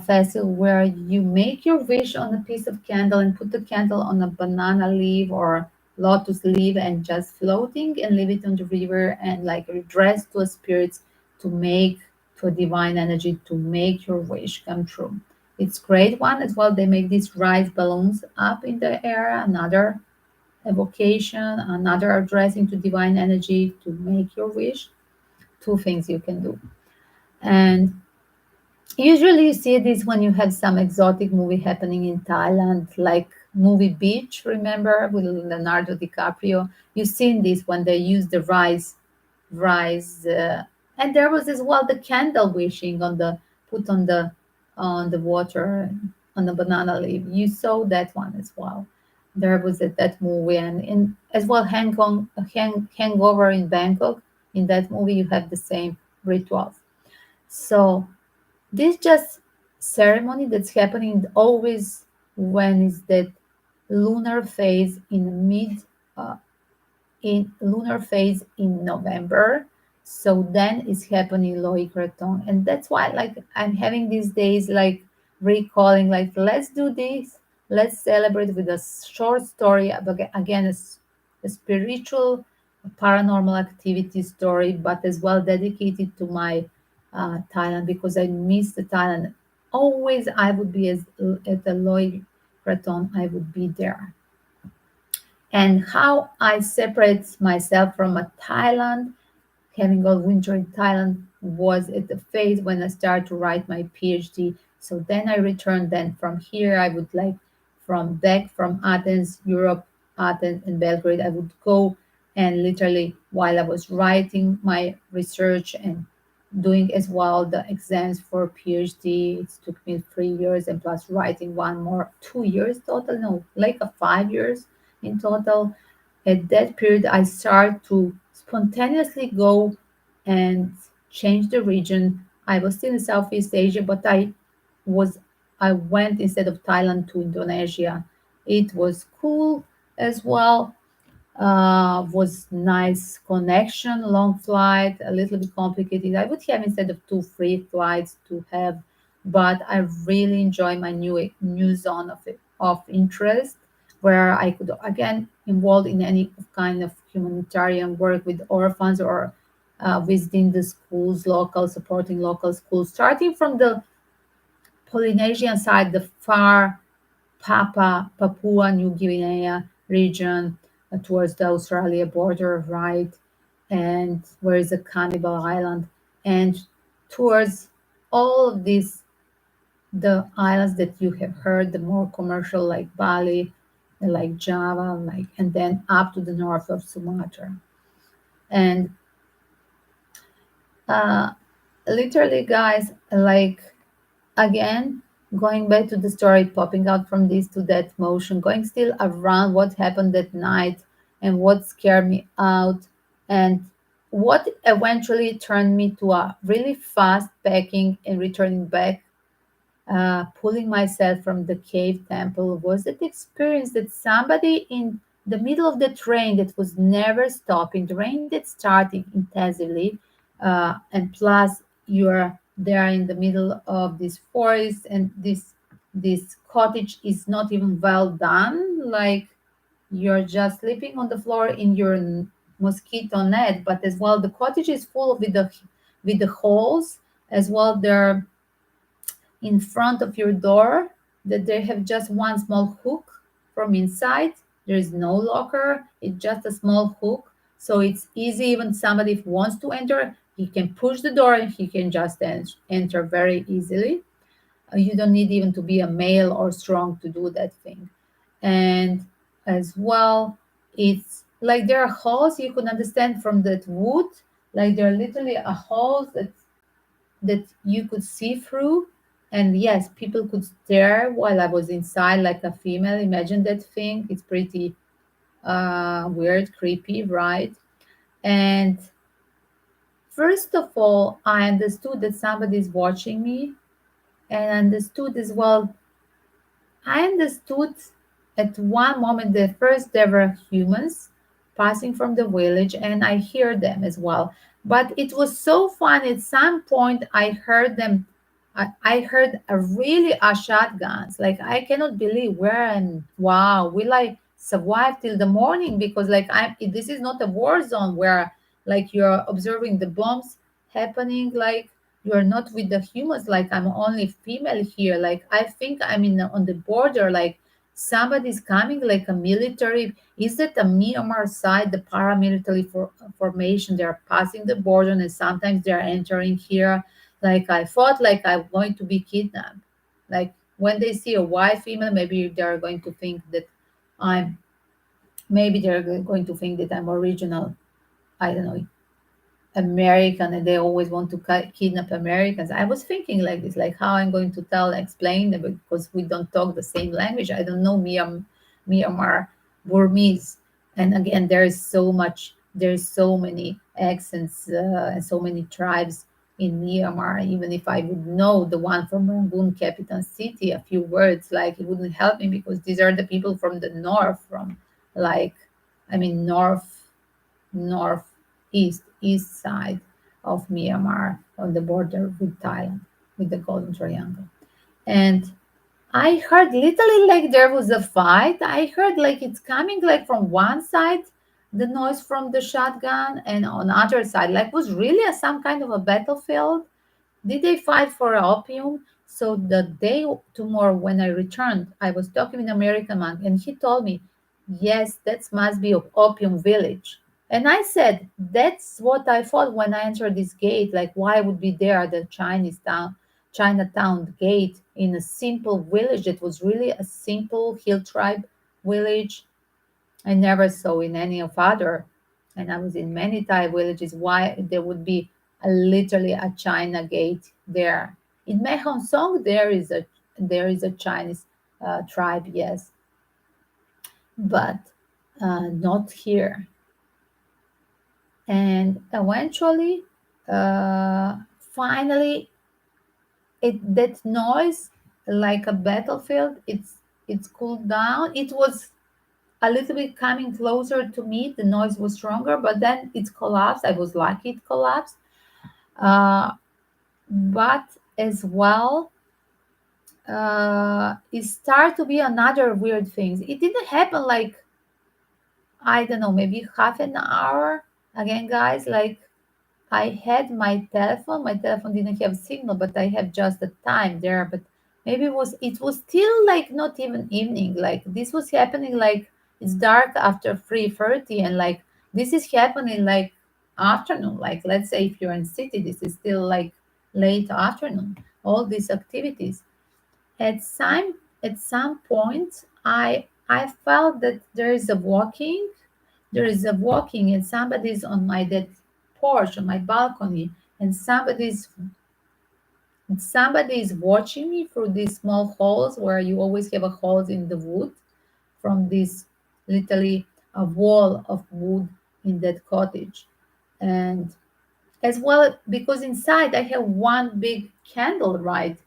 festival where you make your wish on a piece of candle and put the candle on a banana leaf or lotus leaf and just floating and leave it on the river and like redress to a spirit to make to a divine energy to make your wish come true. It's great one as well. They make these rice balloons up in the air, another evocation, another addressing to divine energy to make your wish. Two things you can do. And usually you see this when you have some exotic movie happening in Thailand, like movie Beach, remember, with Leonardo DiCaprio. You've seen this when they use the rice, and there was as well the candle wishing on the put on the water on the banana leaf. You saw that one as well. There was that movie, and in as well Hangover in Bangkok. In that movie, you have the same rituals. So this just ceremony that's happening always when is that lunar phase in mid uh, in lunar phase in November. So then it's happening Loic Raton. And that's why like I'm having these days like recalling like let's do this. Let's celebrate with a short story again a spiritual paranormal activity story, but as well dedicated to my Thailand because I miss the Thailand. Always I would be as at the Loic Raton, I would be there and how I separate myself from a Thailand, having all winter in Thailand was at the phase when I started to write my PhD. So then I returned. Then from here, I would like from back from Athens, Europe, Athens and Belgrade. I would go and literally while I was writing my research and doing as well the exams for PhD. It took me 3 years and plus writing one more 2 years total. No, like a 5 years in total. At that period, I started to spontaneously go and change the region. I was still in Southeast Asia, but was I went instead of Thailand to Indonesia. It was cool as well. Was nice connection, long flight, a little bit complicated. I would have instead of two free flights to have, but I really enjoy my new zone of interest where I could again involved in any kind of humanitarian work with orphans or visiting the schools, local, supporting local schools, starting from the Polynesian side, the far Papua New Guinea region towards the Australia border, right? And where is the Cannibal Island, and towards all of these the islands that you have heard, the more commercial like Bali, like Java, like and then up to the north of Sumatra. And uh, literally, guys, like again, going back to the story, popping out from this to that motion, going still around what happened that night and what scared me out, and what eventually turned me to a really fast packing and returning back, pulling myself from the cave temple, was that experience that somebody in the middle of the train that was never stopping, the rain that started intensively, and plus you're there in the middle of this forest, and this cottage is not even well done, like you're just sleeping on the floor in your mosquito net, but as well the cottage is full with the holes as well. There in front of your door that they have just one small hook from inside. There is no locker, it's just a small hook. So it's easy, even somebody if wants to enter, he can push the door and he can just enter very easily. You don't need even to be a male or strong to do that thing. And as well, it's like there are holes you can understand from that wood, like there are literally a holes that you could see through. And yes, people could stare while I was inside like a female. Imagine that thing. It's pretty weird, creepy, right? And first of all, I understood that somebody is watching me, and understood as well, I understood at one moment that first there were humans passing from the village, and I hear them as well. But it was so fun. At some point, I heard them. I heard a really a shotguns. Like I cannot believe where and wow, will I survive till the morning? Because like I'm. This is not a war zone where like you're observing the bombs happening. Like you're not with the humans, like I'm only female here, like I think I'm in on the border, like somebody's coming like a military. Is it a Myanmar side, the paramilitary formation? They're passing the border and sometimes they're entering here. Like I thought like I'm going to be kidnapped. Like when they see a white female, maybe they're going to think that I'm maybe they're going to think that I'm original, I don't know, American, and they always want to kidnap Americans. I was thinking like this, like how I'm going to explain them because we don't talk the same language. I don't know Myanmar Burmese, and again, there's so many accents and so many tribes in Myanmar. Even if I would know the one from Rangoon, capital city, a few words, like it wouldn't help me because these are the people from the north, from like, I mean, northeast east side of Myanmar on the border with Thailand, with the Golden Triangle. And I heard literally like there was a fight. I heard like it's coming like from one side, the noise from the shotgun, and on other side, like was really some kind of a battlefield. Did they fight for opium? So the day tomorrow when I returned, I was talking with an American man, and he told me, "Yes, that must be of Opium Village." And I said, "That's what I thought when I entered this gate. Like, why would be there the Chinatown gate in a simple village that was really a simple hill tribe village I never saw in any of other, and I was in many Thai villages. Why there would be literally a China gate there? In Mae Hong Son, there is a Chinese tribe, yes, but not here. And eventually, finally, it that noise like a battlefield. It's cooled down. It was a little bit coming closer to me. The noise was stronger, but then it collapsed. I was lucky it collapsed. Uh, but as well, it started to be another weird things. It didn't happen like I don't know, maybe half an hour. Again, guys, like I had my telephone. My telephone didn't have signal, but I have just the time there. But maybe it was still like not even evening. Like this was happening like it's dark after 3:30, and like this is happening like afternoon. Like let's say if you're in city, this is still like late afternoon. All these activities. At some point I felt that there is a walking and somebody's on my that porch on my balcony, and somebody is watching me through these small holes where you always have a holes in the wood from this literally a wall of wood in that cottage. And as well, because inside I have one big candle, right?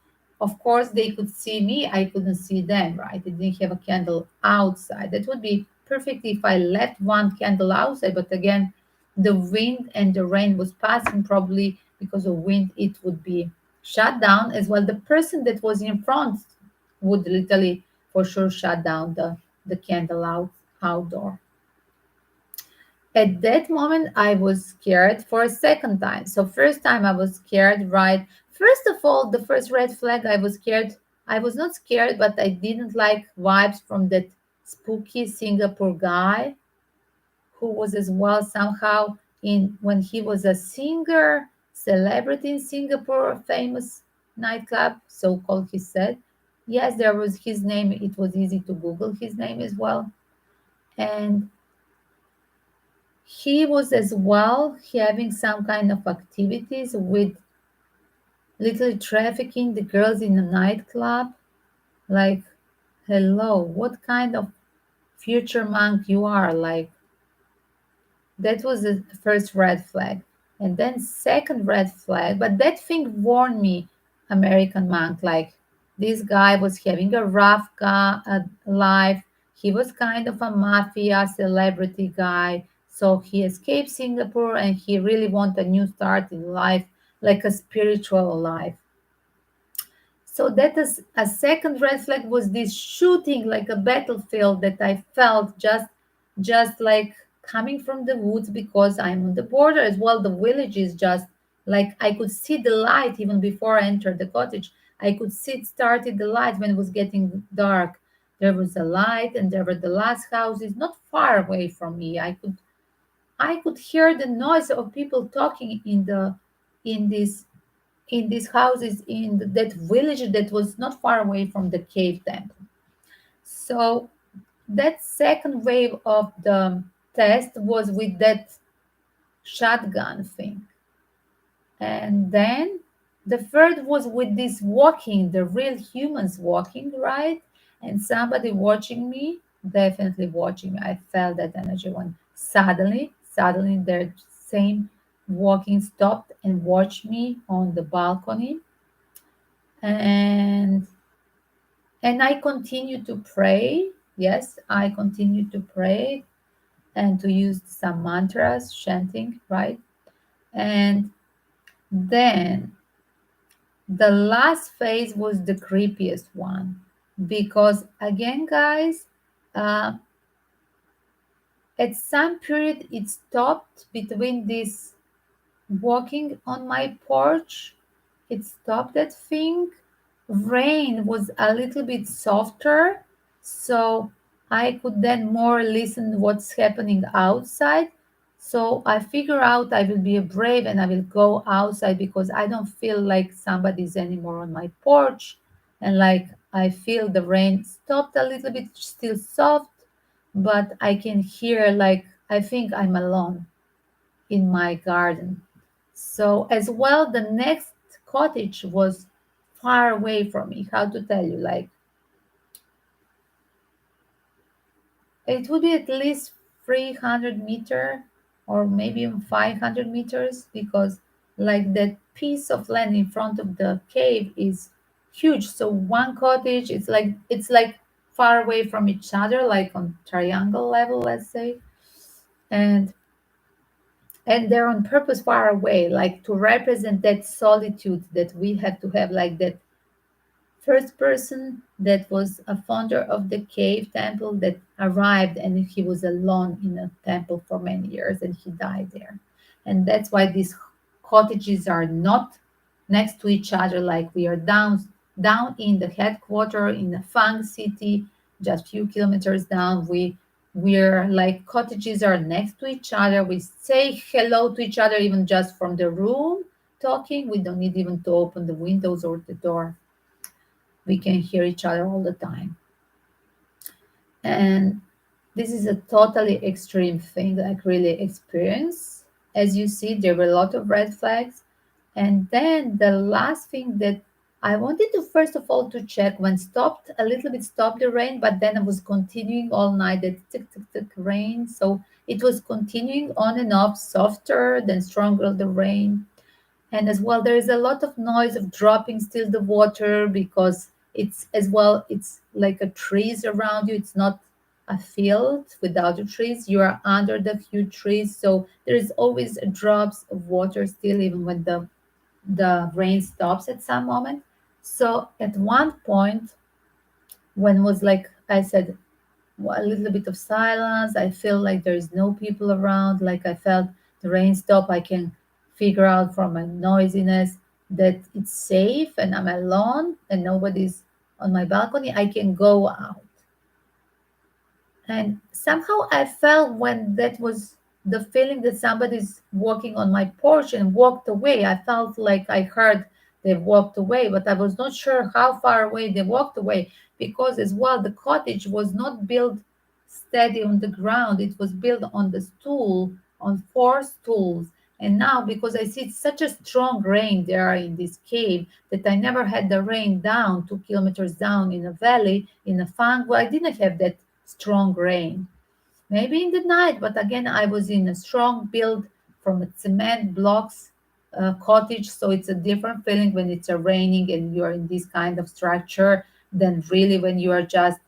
Of course they could see me, I couldn't see them, right? I didn't have a candle outside. That would be perfect if I left one candle outside, but again, the wind and the rain was passing, probably because of wind it would be shut down. As well, the person that was in front would literally for sure shut down the candle outdoor. At that moment I was scared for a second time. So first time I was scared, right? First of all, the first red flag, I was scared. I was not scared, but I didn't like vibes from that spooky Singapore guy who was as well somehow in when he was a singer, celebrity in Singapore, famous nightclub, so called, he said. Yes, there was his name. It was easy to Google his name as well. And he was as well having some kind of activities with little trafficking the girls in a nightclub. Like, hello, what kind of future monk you are? Like, that was the first red flag. And then second red flag, but that thing warned me, American monk, like this guy was having a rough life. He was kind of a mafia celebrity guy. So he escaped Singapore and he really wanted a new start in life, like a spiritual life. So that is a second red flag was this shooting like a battlefield that I felt just like coming from the woods because I'm on the border as well. The village is just like I could see the light even before I entered the cottage. I could see it started the light when it was getting dark. There was a light and there were the last houses not far away from me. I could hear the noise of people talking in this in these houses in that village that was not far away from the cave temple. So that second wave of the test was with that shotgun thing. And then the third was with this walking, the real humans walking, right? And somebody watching me, definitely watching me. I felt that energy when suddenly their same walking stopped and watched me on the balcony. and and I continue to pray. Yes, I continue to pray and to use some mantras, chanting, right? And then the last phase was the creepiest one because again, guys, uh, at some period it stopped between this walking on my porch. It stopped that thing. Rain was a little bit softer, so I could then more listen what's happening outside. So I figure out I will be brave and I will go outside because I don't feel like somebody's anymore on my porch. And like I feel the rain stopped a little bit, still soft, but I can hear like I think I'm alone in my garden. So as well, the next cottage was far away from me. How to tell you? Like it would be at least 300 meter or maybe even 500 meters because like that piece of land in front of the cave is huge. So one cottage is like it's like far away from each other, like on triangle level, let's say. And and they're on purpose far away, like to represent that solitude that we have to have, like that first person that was a founder of the cave temple that arrived and he was alone in a temple for many years and he died there. And that's why these cottages are not next to each other, like we are down in the headquarter in the Fang city, just few kilometers down. We're like cottages are next to each other. We say hello to each other even just from the room talking. We don't need even to open the windows or the door. we can hear each other all the time. And this is a totally extreme thing, like really experience. As you see, there were a lot of red flags. And then the last thing that I wanted to first of all to check when stopped a little bit stopped the rain, but then it was continuing all night that tick tick tick rain. So it was continuing on and off, softer then stronger the rain. And as well there is a lot of noise of dropping still the water because it's as well it's like a trees around you. It's not a field without the trees. You are under the few trees, so there is always drops of water still even when the rain stops at some moment. So at one point when was like I said a little bit of silence. I feel like there is no people around. Like I felt the rain stop. I can figure out from my noisiness that it's safe and I'm alone and nobody's on my balcony. I can go out. And somehow I felt when that was the feeling that somebody's walking on my porch and walked away. I felt like I heard they walked away, but I was not sure how far away they walked away because, as well, the cottage was not built steady on the ground. It was built on the stool, on four stools. And now, because I see it's such a strong rain there in this cave that I never had the rain down 2 kilometers down in a valley in a fang. Well, I didn't have that strong rain. Maybe in the night, but again, I was in a strong build from a cement blocks cottage, so it's a different feeling when it's a raining and you're in this kind of structure than really when you are just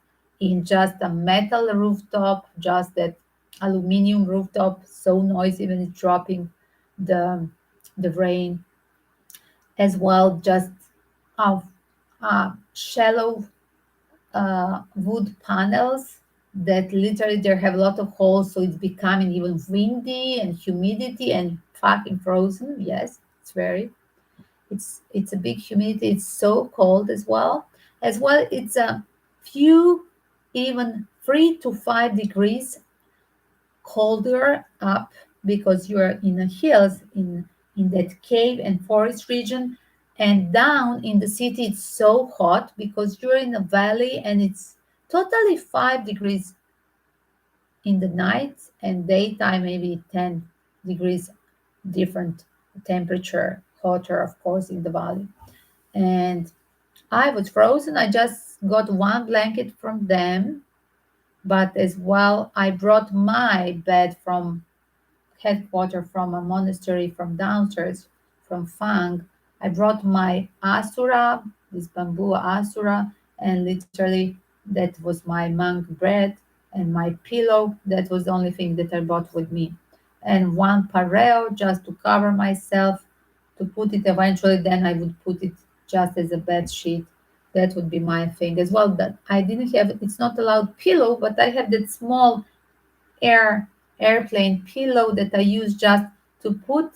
in just a metal rooftop, just that aluminium rooftop, so noisy when it's dropping the the rain as well, just a, shallow wood panels that literally they have a lot of holes, so it's becoming even windy and humidity and fucking frozen. Yes, it's very. It's a big humidity. It's so cold as well. As well, it's a few, even 3 to 5 degrees colder up because you're in the hills in that cave and forest region, and down in the city it's so hot because you're in a valley and it's totally 5 degrees in the night and daytime maybe 10 degrees different temperature, hotter of course in the valley. And I was frozen. I just got one blanket from them, but as well I brought my bed from headquarters, from a monastery from downstairs, from Fang. I brought my asura, this bamboo asura, and literally that was my monk bread and my pillow. That was the only thing that I brought with me. And one pareo just to cover myself, to put it eventually, then I would put it just as a bed sheet. That would be my thing as well. That I didn't have, it's not allowed pillow, but I have that small air airplane pillow that I use just to put,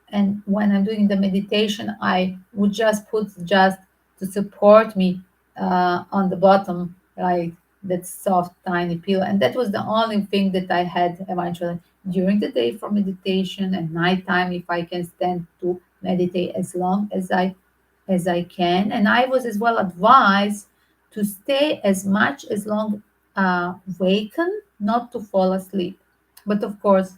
and when I'm doing the meditation I would just put just to support me on the bottom, right, that soft tiny pillow. And that was the only thing that I had eventually during the day for meditation, and nighttime if I can stand to meditate as long as I can. And I was as well advised to stay as much as long waken, not to fall asleep. But of course,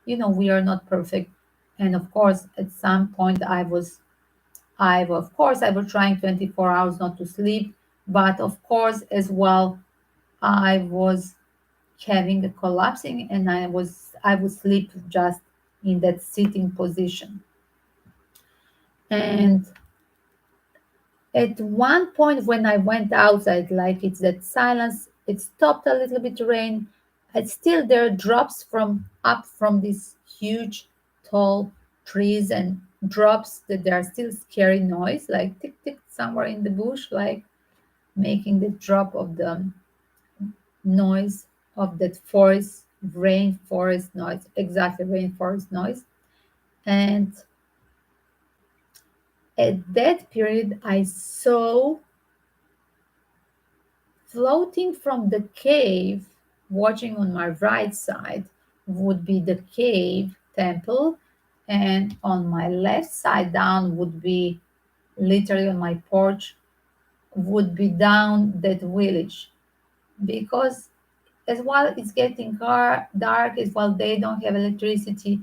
we are not perfect. And of course, at some point, of course, I was trying 24 hours not to sleep. But of course, as well, I was having a collapsing, and I would sleep just in that sitting position. And at one point when I went outside, like it's that silence, it stopped a little bit to rain. And still there are drops from up from these huge tall trees, and drops that there are still scary noise, like tick tick somewhere in the bush, like making the drop of the noise of that forest, rainforest noise, exactly rainforest noise. And at that period I saw floating from the cave, watching on my right side, would be the cave temple, and on my left side down would be literally on my porch would be down that village, because as well it's getting dark, as well they don't have electricity.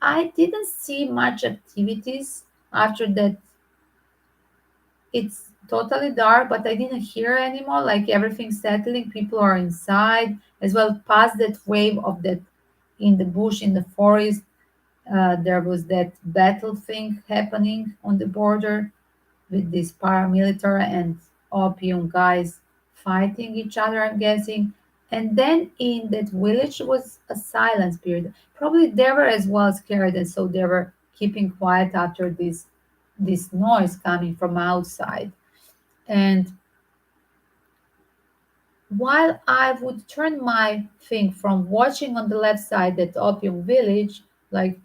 I didn't see much activities after that. It's totally dark, but I didn't hear anymore, like everything's settling, people are inside, as well past that wave of that in the bush, in the forest. There was that battle thing happening on the border with these paramilitary and opium guys fighting each other, I'm guessing. And then in that village was a silence period. Probably they were as well scared, and so they were keeping quiet after this noise coming from outside. And while I would turn my thing from watching on the left side that opium village, like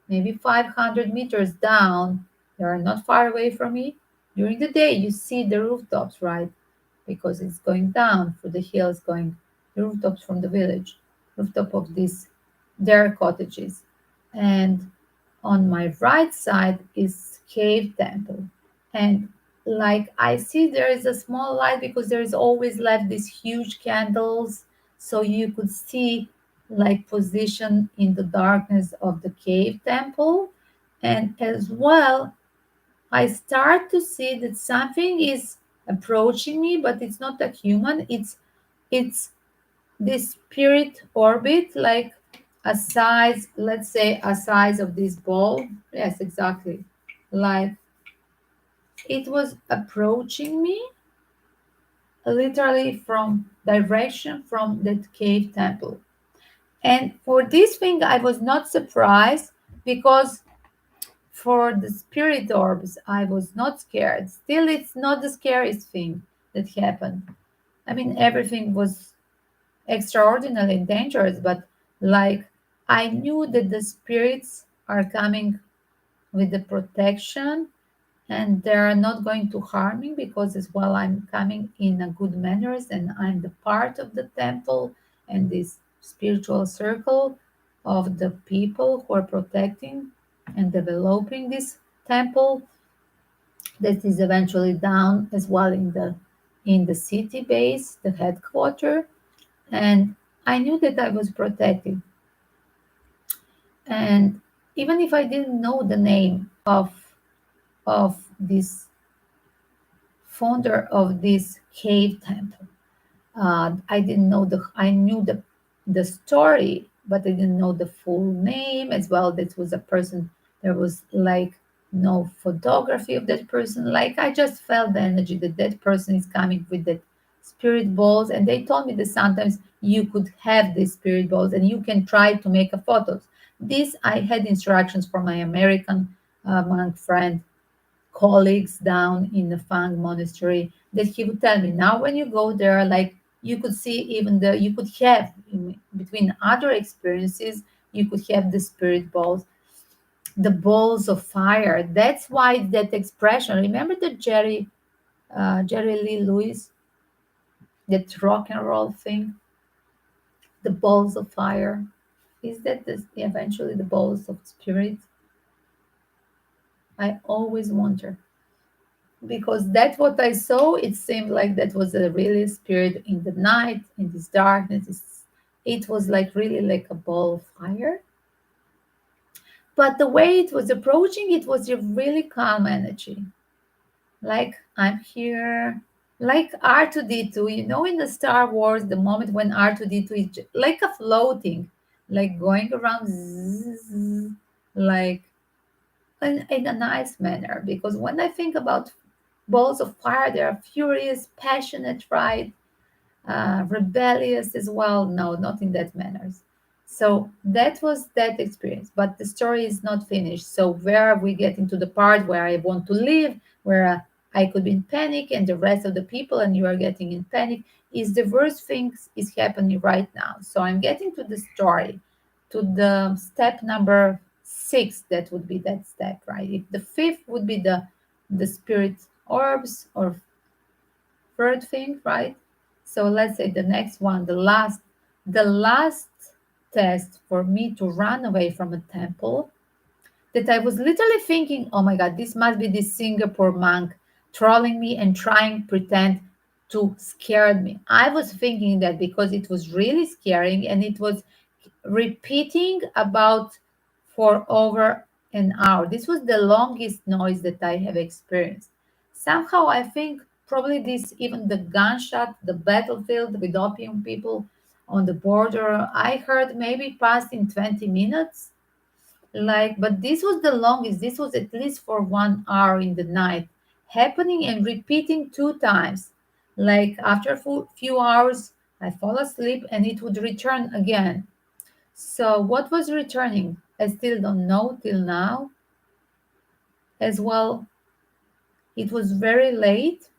maybe 500 meters down, they are not far away from me. During the day, you see the rooftops, right? Because it's going down for the hills, going the rooftops from the village, rooftop of these their cottages. And on my right side is cave temple. And like I see there is a small light because there is always left these huge candles, so you could see like position in the darkness of the cave temple. And as well, I start to see that something is approaching me, but it's not a human. It's this spirit orbit, like a size, let's say a size of this ball. Yes, exactly. Like it was approaching me literally from direction from that cave temple. And for this thing, I was not surprised because for the spirit orbs, I was not scared. Still, it's not the scariest thing that happened. I mean, everything was extraordinary and dangerous, but like I knew that the spirits are coming with the protection and they're not going to harm me because as well I'm coming in a good manners and I'm the part of the temple and this spiritual circle of the people who are protecting and developing this temple that is eventually down as well in the city base, the headquarters. And I knew that I was protected. And even if I didn't know the name of this founder of this cave temple, I didn't know I knew the story, but I didn't know the full name as well. This was a person. There was like no photography of that person. Like I just felt the energy that that person is coming with that spirit balls, and they told me that sometimes you could have these spirit balls and you can try to make a photos. This I had instructions from my American monk friend colleagues down in the Fang monastery that he would tell me now when you go there, like you could see even you could have between other experiences, you could have the spirit balls, the balls of fire. That's why that expression. Remember the Jerry Lee Lewis, that rock and roll thing, the balls of fire. Is that eventually the balls of spirit? I always wonder because that's what I saw. It seemed like that was a really spirit in the night, in this darkness. It was like really like a ball of fire. But the way it was approaching, it was a really calm energy. Like I'm here, like R2D2. You know, in the Star Wars, the moment when R2D2 is like a floating, like going around, zzz, like in a nice manner. Because when I think about balls of fire, they are furious, passionate, right? Rebellious as well. No, not in that manners. So that was that experience. But the story is not finished. So where are we getting to the part where I want to live, where I could be in panic, and the rest of the people and you are getting in panic? Is the worst things is happening right now. So I'm getting to the story, to the step number 6. That would be that step, right? If the fifth would be the spirit orbs or third thing, right? So let's say the next one, the last test for me to run away from a temple, that I was literally thinking, oh my God, this must be this Singapore monk trolling me and trying pretend to scare me. I was thinking that because it was really scaring and it was repeating about for over an hour. This was the longest noise that I have experienced. Somehow I think probably this even the gunshot, the battlefield with opium people on the border, I heard maybe passed in 20 minutes. Like, but this was the longest. This was at least for 1 hour in the night, happening and repeating two times. Like after a few hours, I fall asleep and it would return again. So what was returning? I still don't know till now. As well, it was very late,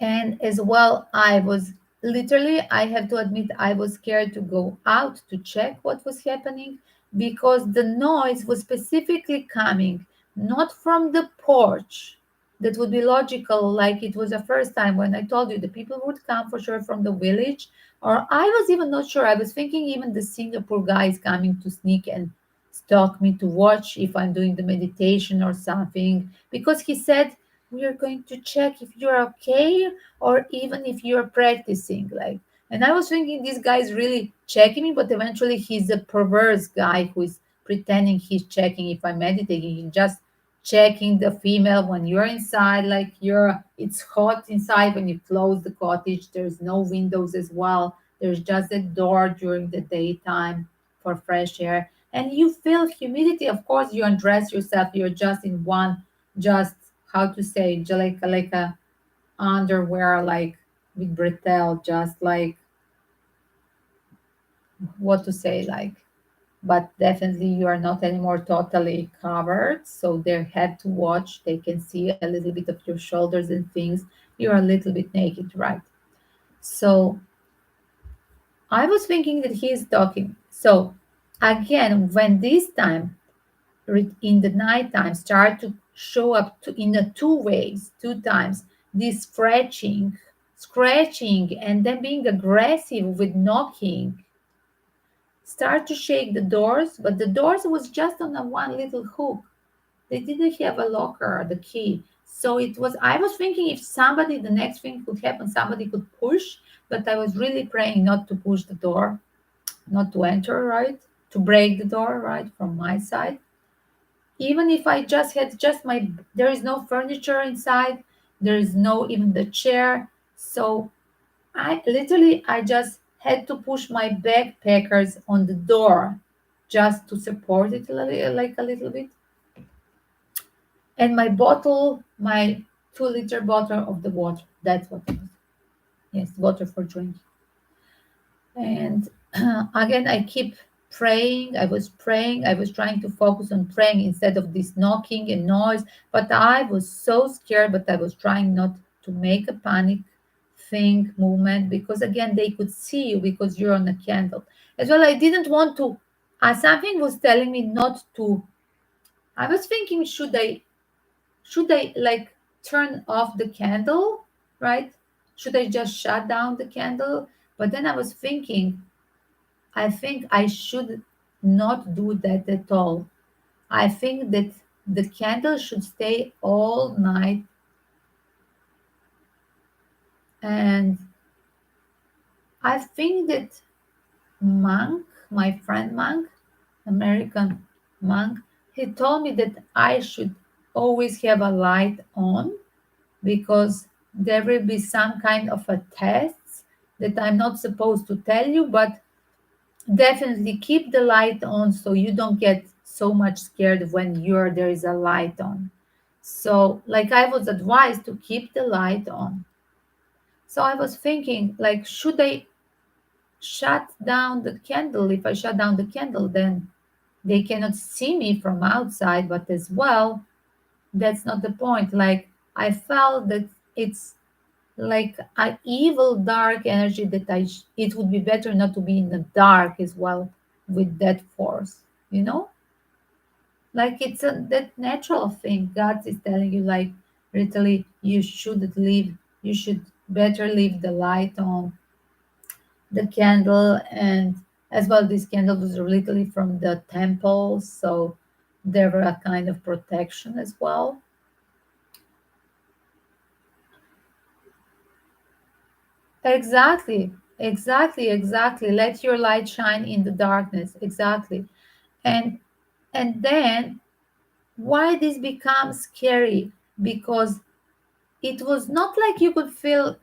and as well I was literally, I have to admit, I was scared to go out to check what was happening because the noise was specifically coming not from the porch. That would be logical, like it was the first time when I told you the people would come for sure from the village, or I was even not sure, I was thinking even the Singapore guy is coming to sneak and stalk me to watch if I'm doing the meditation or something, because he said we are going to check if you're okay or even if you're practicing, like. And I was thinking this guy is really checking me, but eventually he's a perverse guy who is pretending he's checking if I'm meditating. He's just checking the female when you're inside, like you're, it's hot inside when you close the cottage, there's no windows as well, there's just a door during the daytime for fresh air, and you feel humidity. Of course you undress yourself, you're just in one, just how to say, like a underwear, like with bretel, just like what to say, like, but definitely you are not anymore totally covered, so they have to watch, they can see a little bit of your shoulders and things, you're a little bit naked, right? So I was thinking that he is talking. So again, when this time in the nighttime start to show up in the two ways, two times, this scratching, and then being aggressive with knocking, start to shake the doors, but the doors was just on a one little hook. They didn't have a locker, the key. So it was, I was thinking if somebody, the next thing could happen, somebody could push, but I was really praying not to push the door, not to enter, right? To break the door, right? From my side. Even if I just had just my, there is no furniture inside, there is no even the chair. So I literally, I just had to push my backpackers on the door just to support it a little, like a little bit. And my bottle, my 2 liter bottle of the water. That's what it was. Yes, water for drinking. And again, I keep praying. I was praying. I was trying to focus on praying instead of this knocking and noise. But I was so scared, but I was trying not to make a panic thing movement because again they could see you because you're on a candle. As well, I didn't want to, something was telling me not to. I was thinking, should I like turn off the candle, right? Should I just shut down the candle? But then I was thinking, I think I should not do that at all. I think that the candle should stay all night. And I think that Monk, my friend Monk, American Monk, he told me that I should always have a light on because there will be some kind of a test that I'm not supposed to tell you, but definitely keep the light on so you don't get so much scared when you're there is a light on. So like I was advised to keep the light on. So I was thinking like should I shut down the candle? If I shut down the candle then they cannot see me from outside, but as well that's not the point. Like I felt that it's like an evil dark energy that it would be better not to be in the dark as well with that force, you know, like it's a that natural thing God is telling you, like literally you shouldn't leave, you should better leave the light on, the candle. And as well these candles was literally from the temple, so they were a kind of protection as well. Exactly, exactly. Let your light shine in the darkness. Exactly. And then why this becomes scary? Because it was not like you could feel.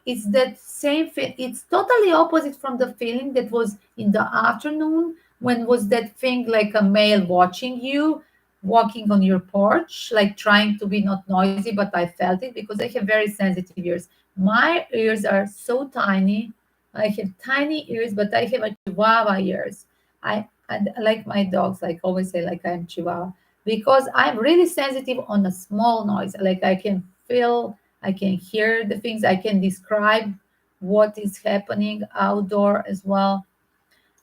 It's that same it's totally opposite from the feeling that was in the afternoon, when was that thing like a male watching you walking on your porch, like trying to be not noisy. But I felt it because I have very sensitive ears. My ears are so tiny. I have tiny ears, but I have a chihuahua ears. I like my dogs, like always say, like I'm chihuahua, because I'm really sensitive on a small noise. Like I can feel, I can hear the things, I can describe what is happening outdoor as well.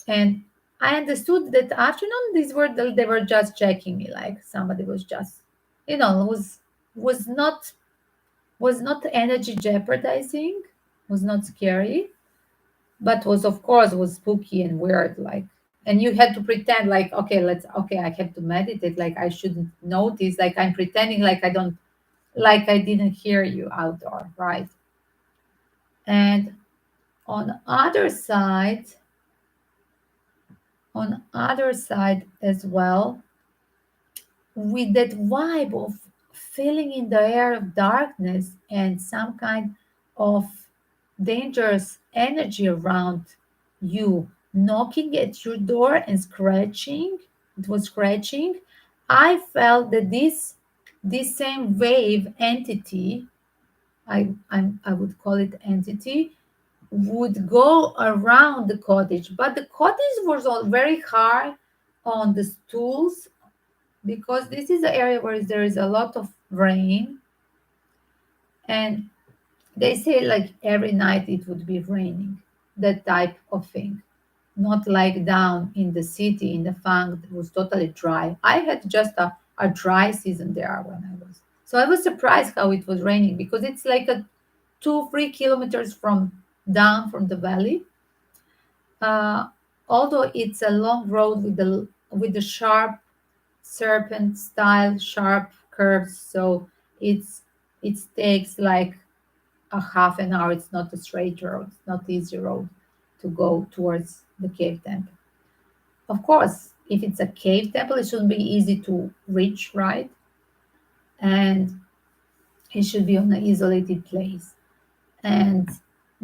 And I understood that afternoon these were they were just checking me, like somebody was just, was not energy jeopardizing, was not scary, but was, of course, was spooky and weird, like. And you had to pretend like, okay, I have to meditate, like I shouldn't notice, like I'm pretending like I don't, like I didn't hear you outdoor, right? And on other side, as well, with that vibe of feeling in the air of darkness and some kind of dangerous energy around you, knocking at your door and scratching, it was scratching. I felt that this same wave entity, I would call it entity, would go around the cottage, but the cottage was all very hard on the stools, because this is an area where there is a lot of rain, and they say like every night it would be raining, that type of thing. Not like down in the city in the fang, it was totally dry. I had just a dry season there when I was. So I was surprised how it was raining, because it's like a 2 3 kilometers from down from the valley. Uh, Although it's a long road with the sharp serpent style sharp curves, so it's it takes like a half an hour. It's not a straight road, it's not easy road to go towards the cave temple. Of course, if it's a cave temple, it shouldn't be easy to reach, right? And it should be on an isolated place. And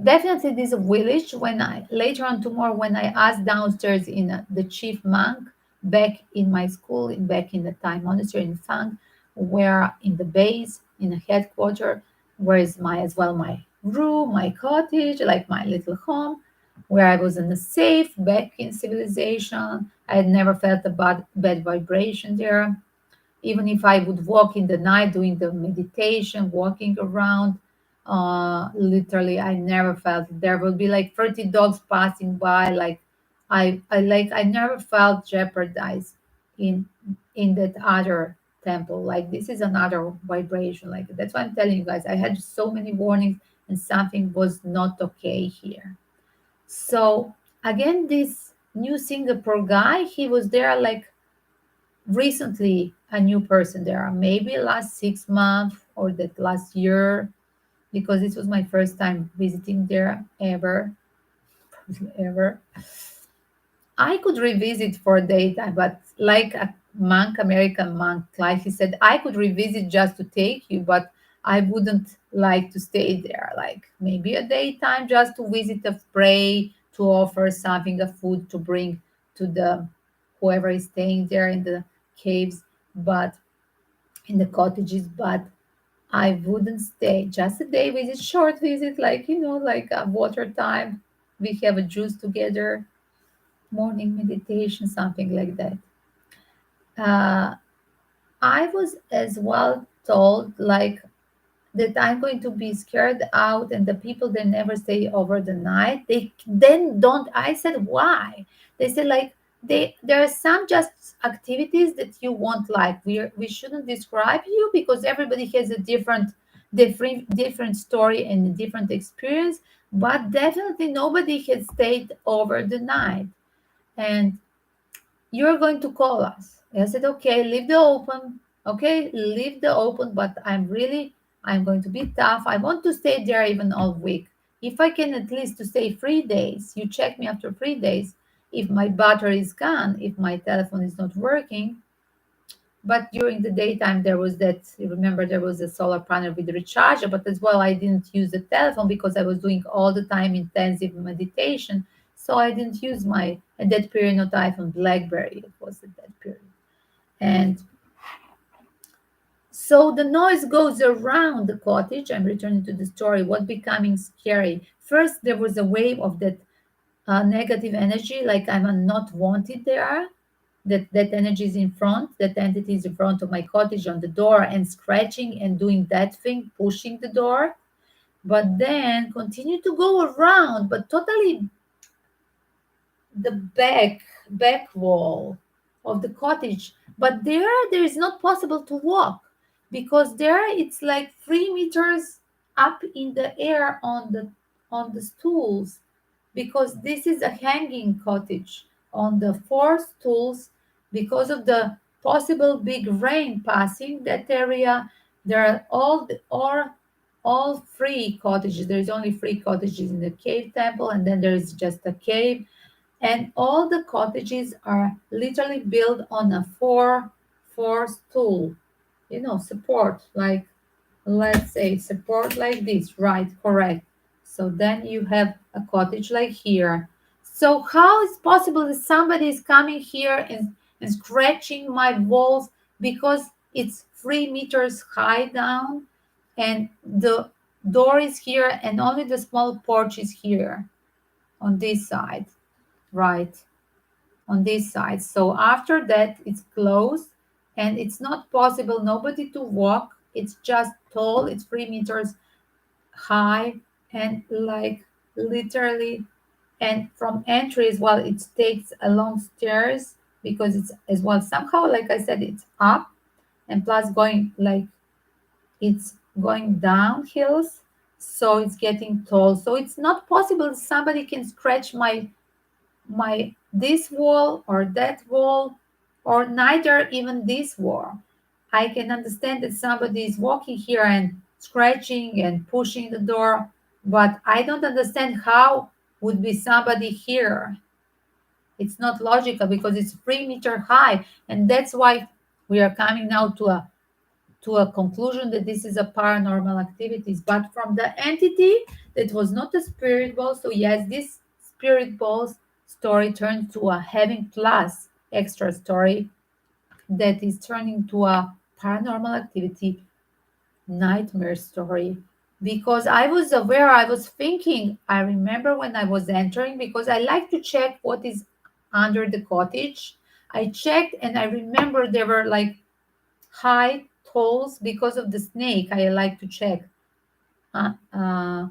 definitely this village, when I later on tomorrow, when I asked downstairs in the chief monk back in my school, back in the Thai monastery in Fang, where in the base, in the headquarter, where is my as well my room, my cottage, like my little home, where I was in a safe back in civilization. I had never felt a bad vibration there. Even if I would walk in the night doing the meditation, walking around, literally, I never felt there would be like 30 dogs passing by. Like I never felt jeopardized in that other temple. Like this is another vibration. Like that's why I'm telling you guys. I had so many warnings, and something was not okay here. So again, this new Singapore guy, he was there like recently, a new person there, maybe last 6 months or that last year, because this was my first time visiting there ever, ever. I could revisit for a daytime, but like a monk, American monk, like he said, I could revisit just to take you, but I wouldn't like to stay there. Like maybe a daytime just to visit, a pray, to offer something, a food to bring to the whoever is staying there in the caves, but in the cottages. But I wouldn't stay just a day visit, short visit, like like a water time. We have a juice together, morning meditation, something like that. Uh, I was as well told like that I'm going to be scared out, and the people that never stay over the night, they then don't. I said why? They said like there are some just activities that you won't like. We shouldn't describe you because everybody has a different story and a different experience, but definitely nobody has stayed over the night. And you're going to call us. I said, okay, leave the open. Okay, leave the open, but I'm going to be tough. I want to stay there even all week. If I can at least to stay 3 days, you check me after 3 days. If my battery is gone, if my telephone is not working, but during the daytime there was that, you remember, there was a solar panel with the recharger, but as well I didn't use the telephone because I was doing all the time intensive meditation. So I didn't use my, at that period, not iPhone, BlackBerry, it was at that period. And so the noise goes around the cottage. I'm returning to the story. What becoming scary? First, there was a wave of that negative energy, like I'm not wanted there. That energy is in front. That entity is in front of my cottage on the door and scratching and doing that thing, pushing the door. But then continue to go around, but totally the back wall of the cottage, but there is not possible to walk because there it's like 3 meters up in the air on the stools, because this is a hanging cottage on the four stools. Because of the possible big rain passing that area, there are all three cottages. There is only three cottages in the cave temple, and then there is just a cave, and all the cottages are literally built on a four stool, support, like, let's say support like this, right? Correct. So then you have a cottage like here. So how is possible that somebody is coming here and scratching my walls, because it's 3 meters high down, and the door is here and only the small porch is here on this side, right? On this side. So after that, it's closed and it's not possible, nobody to walk. It's just tall, it's 3 meters high, and like literally, and from entry as well, it takes a long stairs because it's as well somehow, like I said, it's up, and plus going like it's going down hills. So it's getting tall. So it's not possible somebody can scratch my this wall or that wall, or neither even this wall. I can understand that somebody is walking here and scratching and pushing the door, but I don't understand how would be somebody here. It's not logical because it's 3 meter high, and that's why we are coming now to a conclusion that this is a paranormal activities. But from the entity that was not a spirit ball, so yes, this spirit ball's story turned to a having plus extra story that is turning to a paranormal activity nightmare story. Because I was aware, I was thinking, I remember when I was entering, because I like to check what is under the cottage. I checked and I remember there were like high tolls because of the snake. I like to check uh, uh,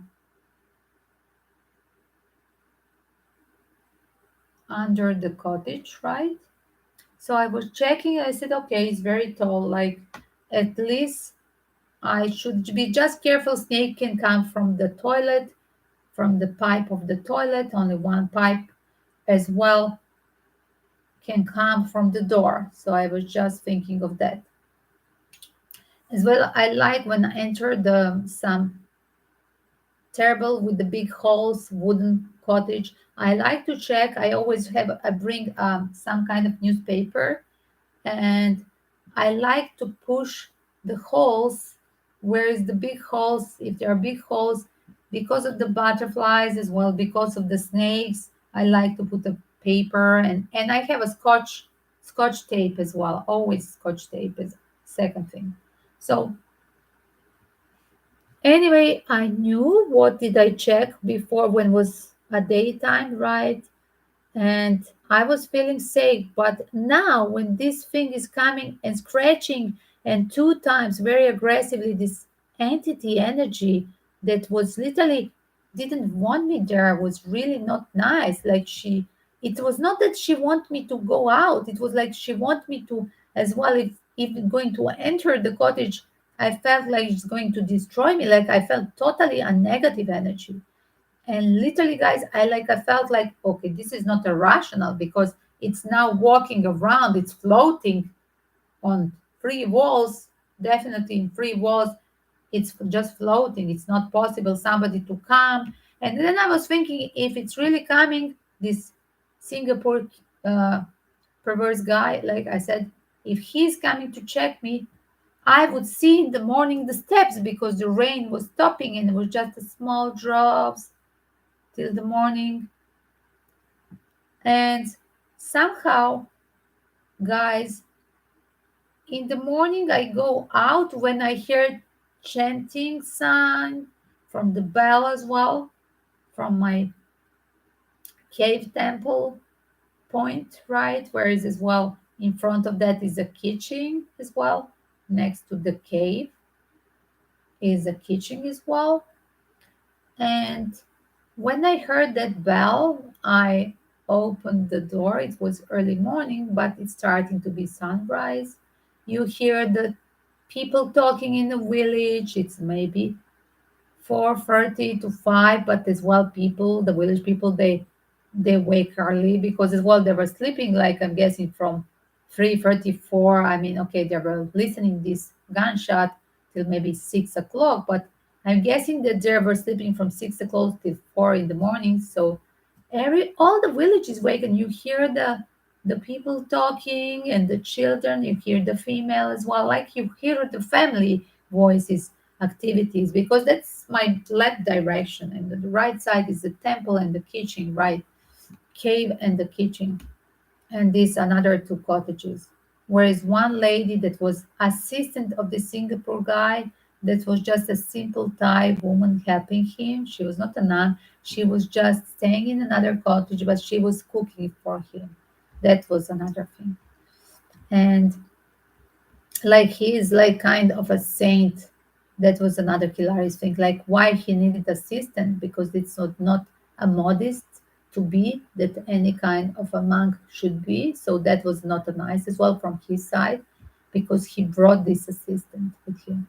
under the cottage, right? So I was checking. I said, okay, it's very tall. Like, at least I should be just careful. Snake can come from the toilet, from the pipe of the toilet. Only one pipe as well can come from the door. So I was just thinking of that as well. I like when I enter the some terrible with the big holes wooden cottage. I like to check. I always have, I bring some kind of newspaper, and I like to push the holes where is the big holes, if there are big holes, because of the butterflies as well, because of the snakes. I like to put the paper, and I have a scotch tape as well, always scotch tape is second thing. So anyway, I knew what did I check before when was a daytime, right? And I was feeling safe. But now, when this thing is coming and scratching, and two times very aggressively, this entity energy that was literally didn't want me there, was really not nice. Like it was not that she want me to go out. It was like she want me to as well. If going to enter the cottage, I felt like it's going to destroy me. Like I felt totally a negative energy. And literally, guys, I felt like, okay, this is not irrational because it's now walking around, it's floating on three walls, definitely in three walls, it's just floating. It's not possible somebody to come And then I was thinking, if it's really coming, this Singapore uh, perverse guy, like I said, if he's coming to check me, I would see in the morning the steps because the rain was stopping and it was just a small drops till the morning. And somehow, guys, in the morning I go out when I hear chanting sign from the bell as well, from my cave temple point, right? Whereas as well in front of that is a kitchen as well. Next to the cave is a kitchen as well. And when I heard that bell, I opened the door. It was early morning, but it's starting to be sunrise. You hear the people talking in the village. It's maybe 4:30 to 5, but as well people, the village people, they wake early because as well they were sleeping, like I'm guessing from 3:34. I mean, okay, they were listening this gunshot till maybe 6 o'clock, but I'm guessing that they were sleeping from 6 o'clock till 4 in the morning. So every all the village is awake, and you hear the people talking and the children. You hear the female as well, like you hear the family voices activities, because that's my left direction, and the right side is the temple and the kitchen, right? Cave and the kitchen, and these another two cottages. Whereas one lady that was assistant of the Singapore guy, that was just a simple Thai woman helping him. She was not a nun. She was just staying in another cottage, but she was cooking for him. That was another thing. And like he is like kind of a saint. That was another hilarious thing, like why he needed assistant, because it's not a modest to be that any kind of a monk should be. So that was not a nice as well from his side, because he brought this assistant with him.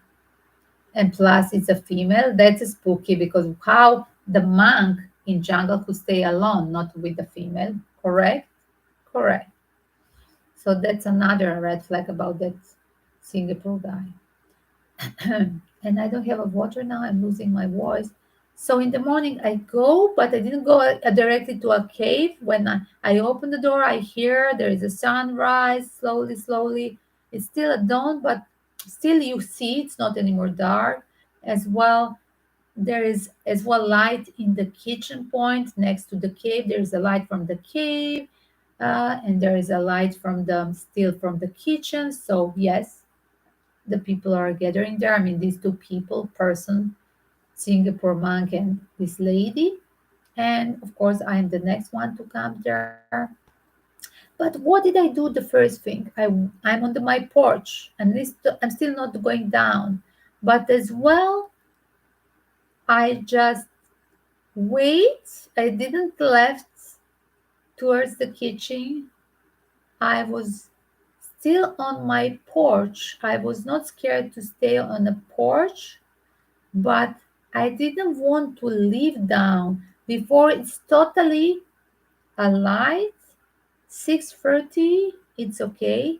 And plus it's a female. That's spooky, because how the monk in jungle could stay alone, not with the female. Correct. Correct. So that's another red flag about that Singapore guy. And I don't have a water now. I'm losing my voice. So in the morning I go, but I didn't go directly to a cave. When I open the door, I hear there is a sunrise slowly, slowly. It's still a dawn, but still you see it's not anymore dark. As well, there is as well light in the kitchen point next to the cave. There is a light from the cave, and there is a light from the still from the kitchen. So yes, the people are gathering there. I mean, these two people, person, Singapore monk, and this lady. And of course, I am the next one to come there. But what did I do? The first thing, I'm on my porch. I'm still not going down. But as well, I just wait. I didn't left towards the kitchen. I was still on my porch. I was not scared to stay on the porch, but I didn't want to leave down before it's totally alight. 6:30, it's okay.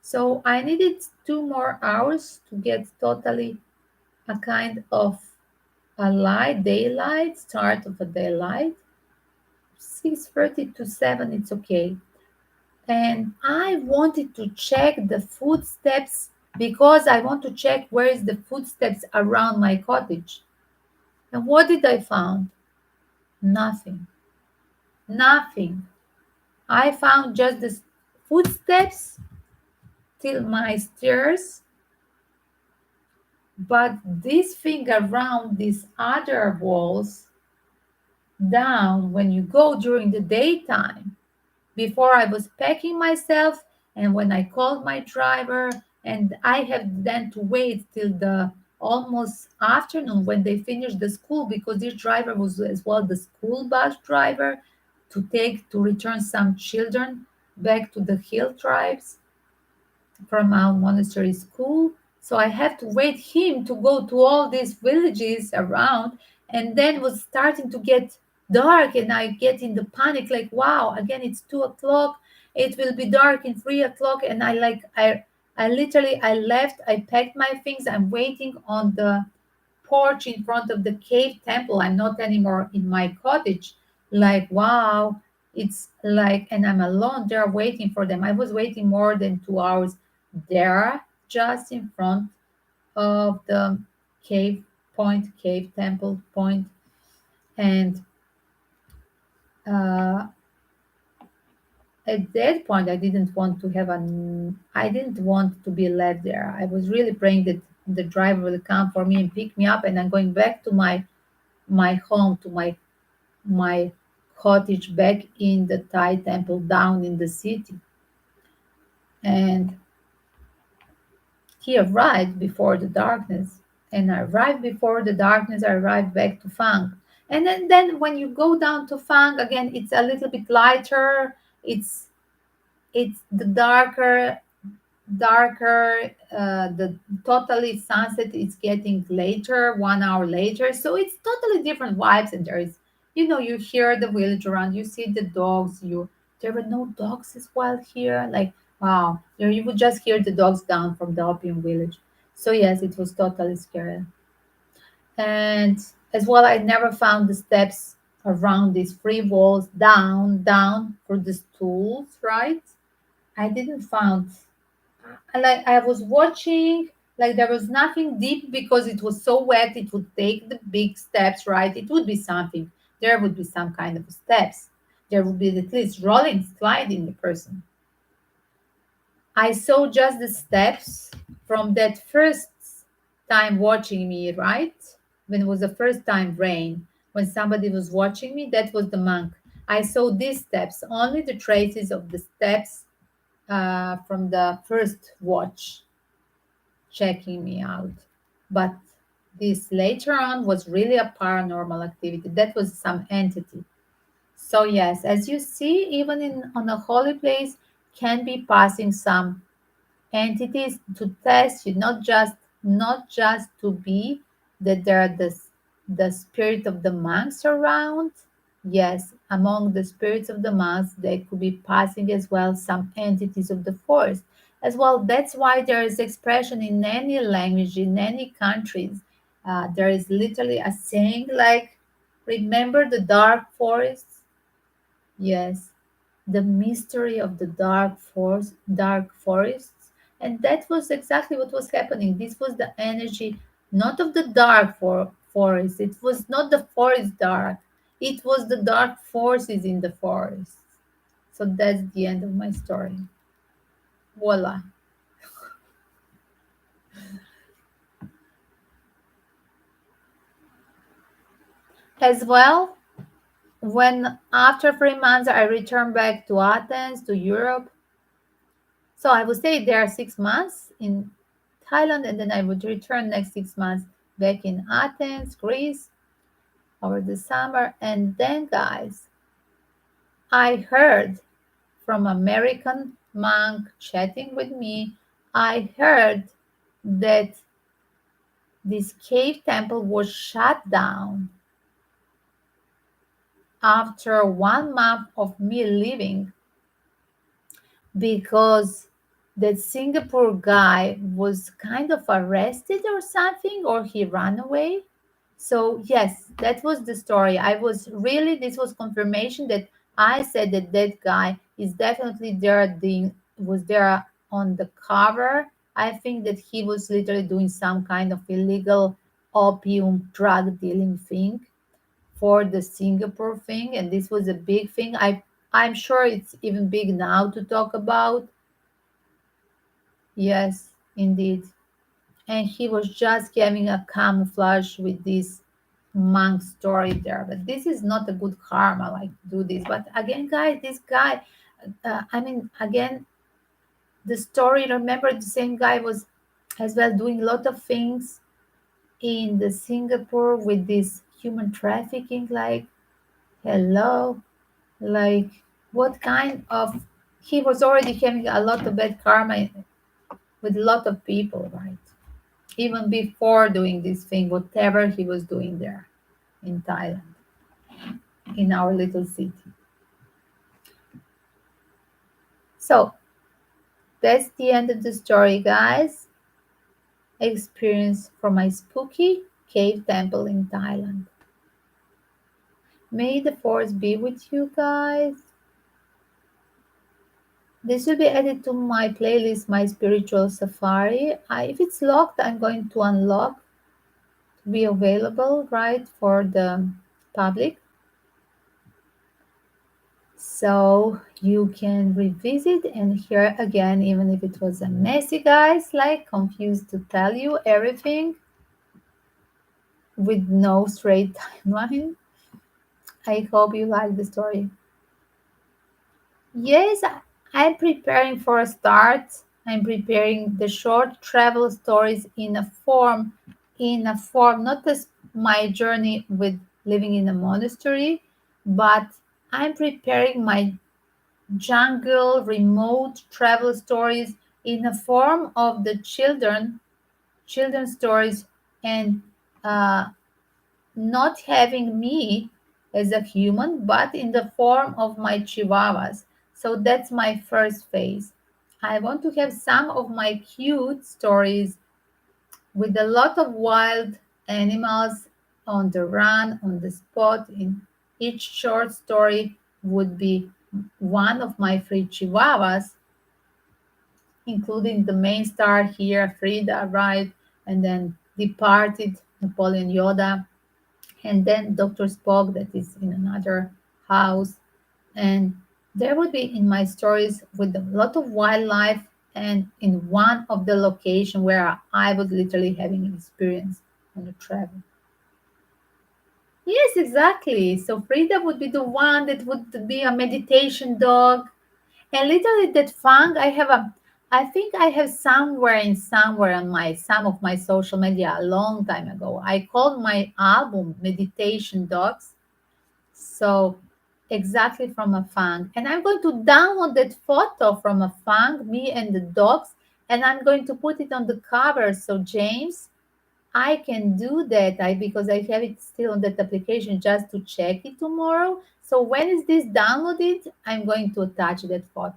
So I needed 2 more hours to get totally a kind of a light, daylight, start of a daylight. 6:30 to 7, it's okay. And I wanted to check the footsteps, because I want to check where is the footsteps around my cottage. And what did I found? Nothing. Nothing. I found just the footsteps till my stairs, but this thing around these other walls down when you go during the daytime, before I was packing myself, and when I called my driver, and I have then to wait till the almost afternoon when they finished the school, because this driver was as well the school bus driver to return some children back to the hill tribes from our monastery school. So I had to wait him to go to all these villages around, and then was starting to get dark, and I get in the panic, like, wow, again it's 2 o'clock. It will be dark in 3 o'clock, and I literally I left. I packed my things. I'm waiting on the porch in front of the cave temple. I'm not anymore in my cottage. Like, wow, it's like, and I'm alone there waiting for them. I was waiting more than 2 hours there, just in front of the cave cave temple point. And uh, at that point, I didn't want to be left there. I was really praying that the driver will come for me and pick me up, and I'm going back to my home, to my cottage back in the Thai temple down in the city. And he arrived before the darkness. And I arrived before the darkness, I arrived back to Fang. And then when you go down to Fang again, it's a little bit lighter. It's the the totally sunset is getting later, 1 hour later, so it's totally different vibes. And there is, you hear the village around, you see the dogs. There were no dogs as well here, like, wow, there you would just hear the dogs down from the opium village. So yes, it was totally scary. And as well, I never found the steps around these free walls down for the stools, right? I didn't found. Like, I was watching, like, there was nothing deep because it was so wet. It would take the big steps, right? It would be something. There would be some kind of steps. There would be at least rolling, sliding the person. I saw just the steps from that first time watching me, right? When it was the first time rain, when somebody was watching me, that was the monk. I saw these steps, only the traces of the steps from the first watch checking me out. But this later on was really a paranormal activity. That was some entity. So yes, as you see, even in on a holy place can be passing some entities to test you, not just to be that there are the spirit of the monks around. Yes, among the spirits of the monks, they could be passing as well some entities of the forest as well. That's why there is expression in any language, in any countries. There is literally a saying like, "Remember the dark forests." Yes, the mystery of the dark forests. And that was exactly what was happening. This was the energy, not of the forest. It was not the forest dark. It was the dark forces in the forest. So that's the end of my story. Voila. As well, when after 3 months I returned back to Athens, to Europe. So I would stay there 6 months in Thailand, and then I would return next 6 months back in Athens, Greece, over the summer. And then, guys, I heard from American monk chatting with me. I heard that this cave temple was shut down after 1 month of me leaving because that Singapore guy was kind of arrested or something, or he ran away. So, yes, that was the story. This was confirmation that I said that that guy is definitely there, was there on the cover. I think that he was literally doing some kind of illegal opium drug dealing thing for the Singapore thing. And this was a big thing. I'm sure it's even big now to talk about. Yes, indeed. And he was just having a camouflage with this monk story there. But this is not a good karma, like do this. But again, guys, this guy, again, the story. Remember, the same guy was as well doing a lot of things in the Singapore with this human trafficking. Like, hello, like, what kind of? He was already having a lot of bad karma with a lot of people, right? Even before doing this thing, whatever he was doing there in Thailand, in our little city. So that's the end of the story, guys. Experience for my spooky cave temple in Thailand. May the force be with you guys. This will be added to my playlist, my spiritual safari. If it's locked, I'm going to unlock to be available, right, for the public. So you can revisit and hear again, even if it was a messy, guys, like confused to tell you everything with no straight timeline. I hope you like the story. Yes, I'm preparing for a start. I'm preparing the short travel stories in a form, not as my journey with living in a monastery, but I'm preparing my jungle remote travel stories in a form of the children's stories, and uh, not having me as a human, but in the form of my chihuahuas. So that's my first phase. I want to have some of my cute stories with a lot of wild animals on the run, on the spot. In each short story would be one of my three chihuahuas, including the main star here, Frida, right? And then Departed, Napoleon Yoda, and then Dr. Spock that is in another house. And there would be in my stories with a lot of wildlife and in one of the location where I was literally having an experience on the travel. Yes, exactly. So Frida would be the one that would be a meditation dog. And literally that funk, I think I have somewhere on my some of my social media a long time ago. I called my album Meditation Dogs. So exactly from a funk. And I'm going to download that photo from a funk, me and the dogs, and I'm going to put it on the cover. So James, I can do that because I have it still on that application just to check it tomorrow. So when is this downloaded? I'm going to attach that photo.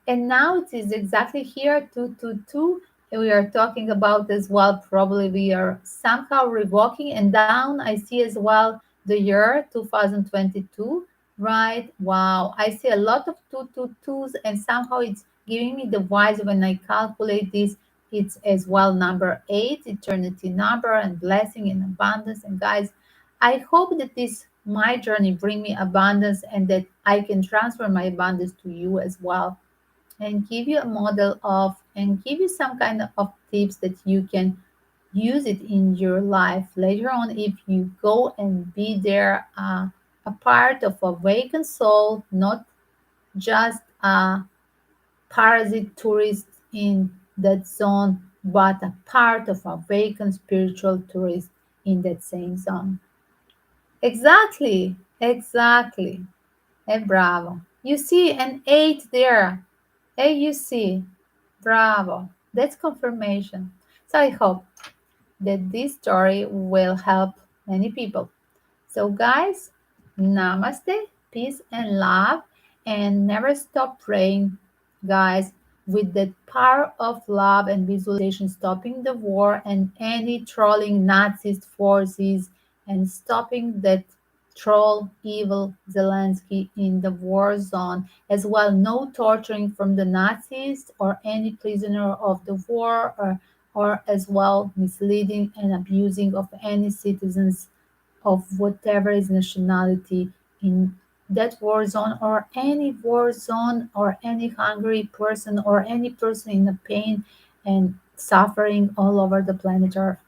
And now it is exactly here, 222. And we are talking about as well, probably we are somehow revoking. And down, I see as well the year 2022, right? Wow. I see a lot of 222s, and somehow it's giving me the vibes when I calculate this. It's as well number eight, eternity number, and blessing and abundance. And guys, I hope that this my journey bring me abundance and that I can transfer my abundance to you as well and give you a model of and give you some kind of tips that you can use it in your life later on if you go and be there, a part of awakened soul, not just a parasite tourist in that zone, but a part of awakened spiritual tourist in that same zone. Exactly, exactly. Bravo. You see an eight there. You see. Bravo. That's confirmation. So I hope that this story will help many people. So, guys, namaste, peace, and love, and never stop praying, guys, with the power of love and visualization, stopping the war and any trolling Nazist forces and stopping that troll evil Zelensky in the war zone as well. No torturing from the Nazis or any prisoner of the war, or as well misleading and abusing of any citizens of whatever is nationality in that war zone, or any war zone, or any hungry person, or any person in a pain and suffering all over the planet Earth.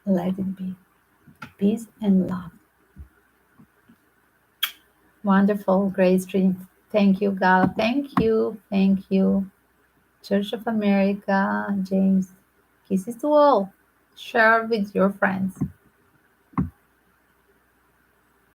Let it be. Peace and love. Wonderful, great stream. Thank you, Gal. Thank you. Thank you. Church of America, James. Kisses to all. Share with your friends.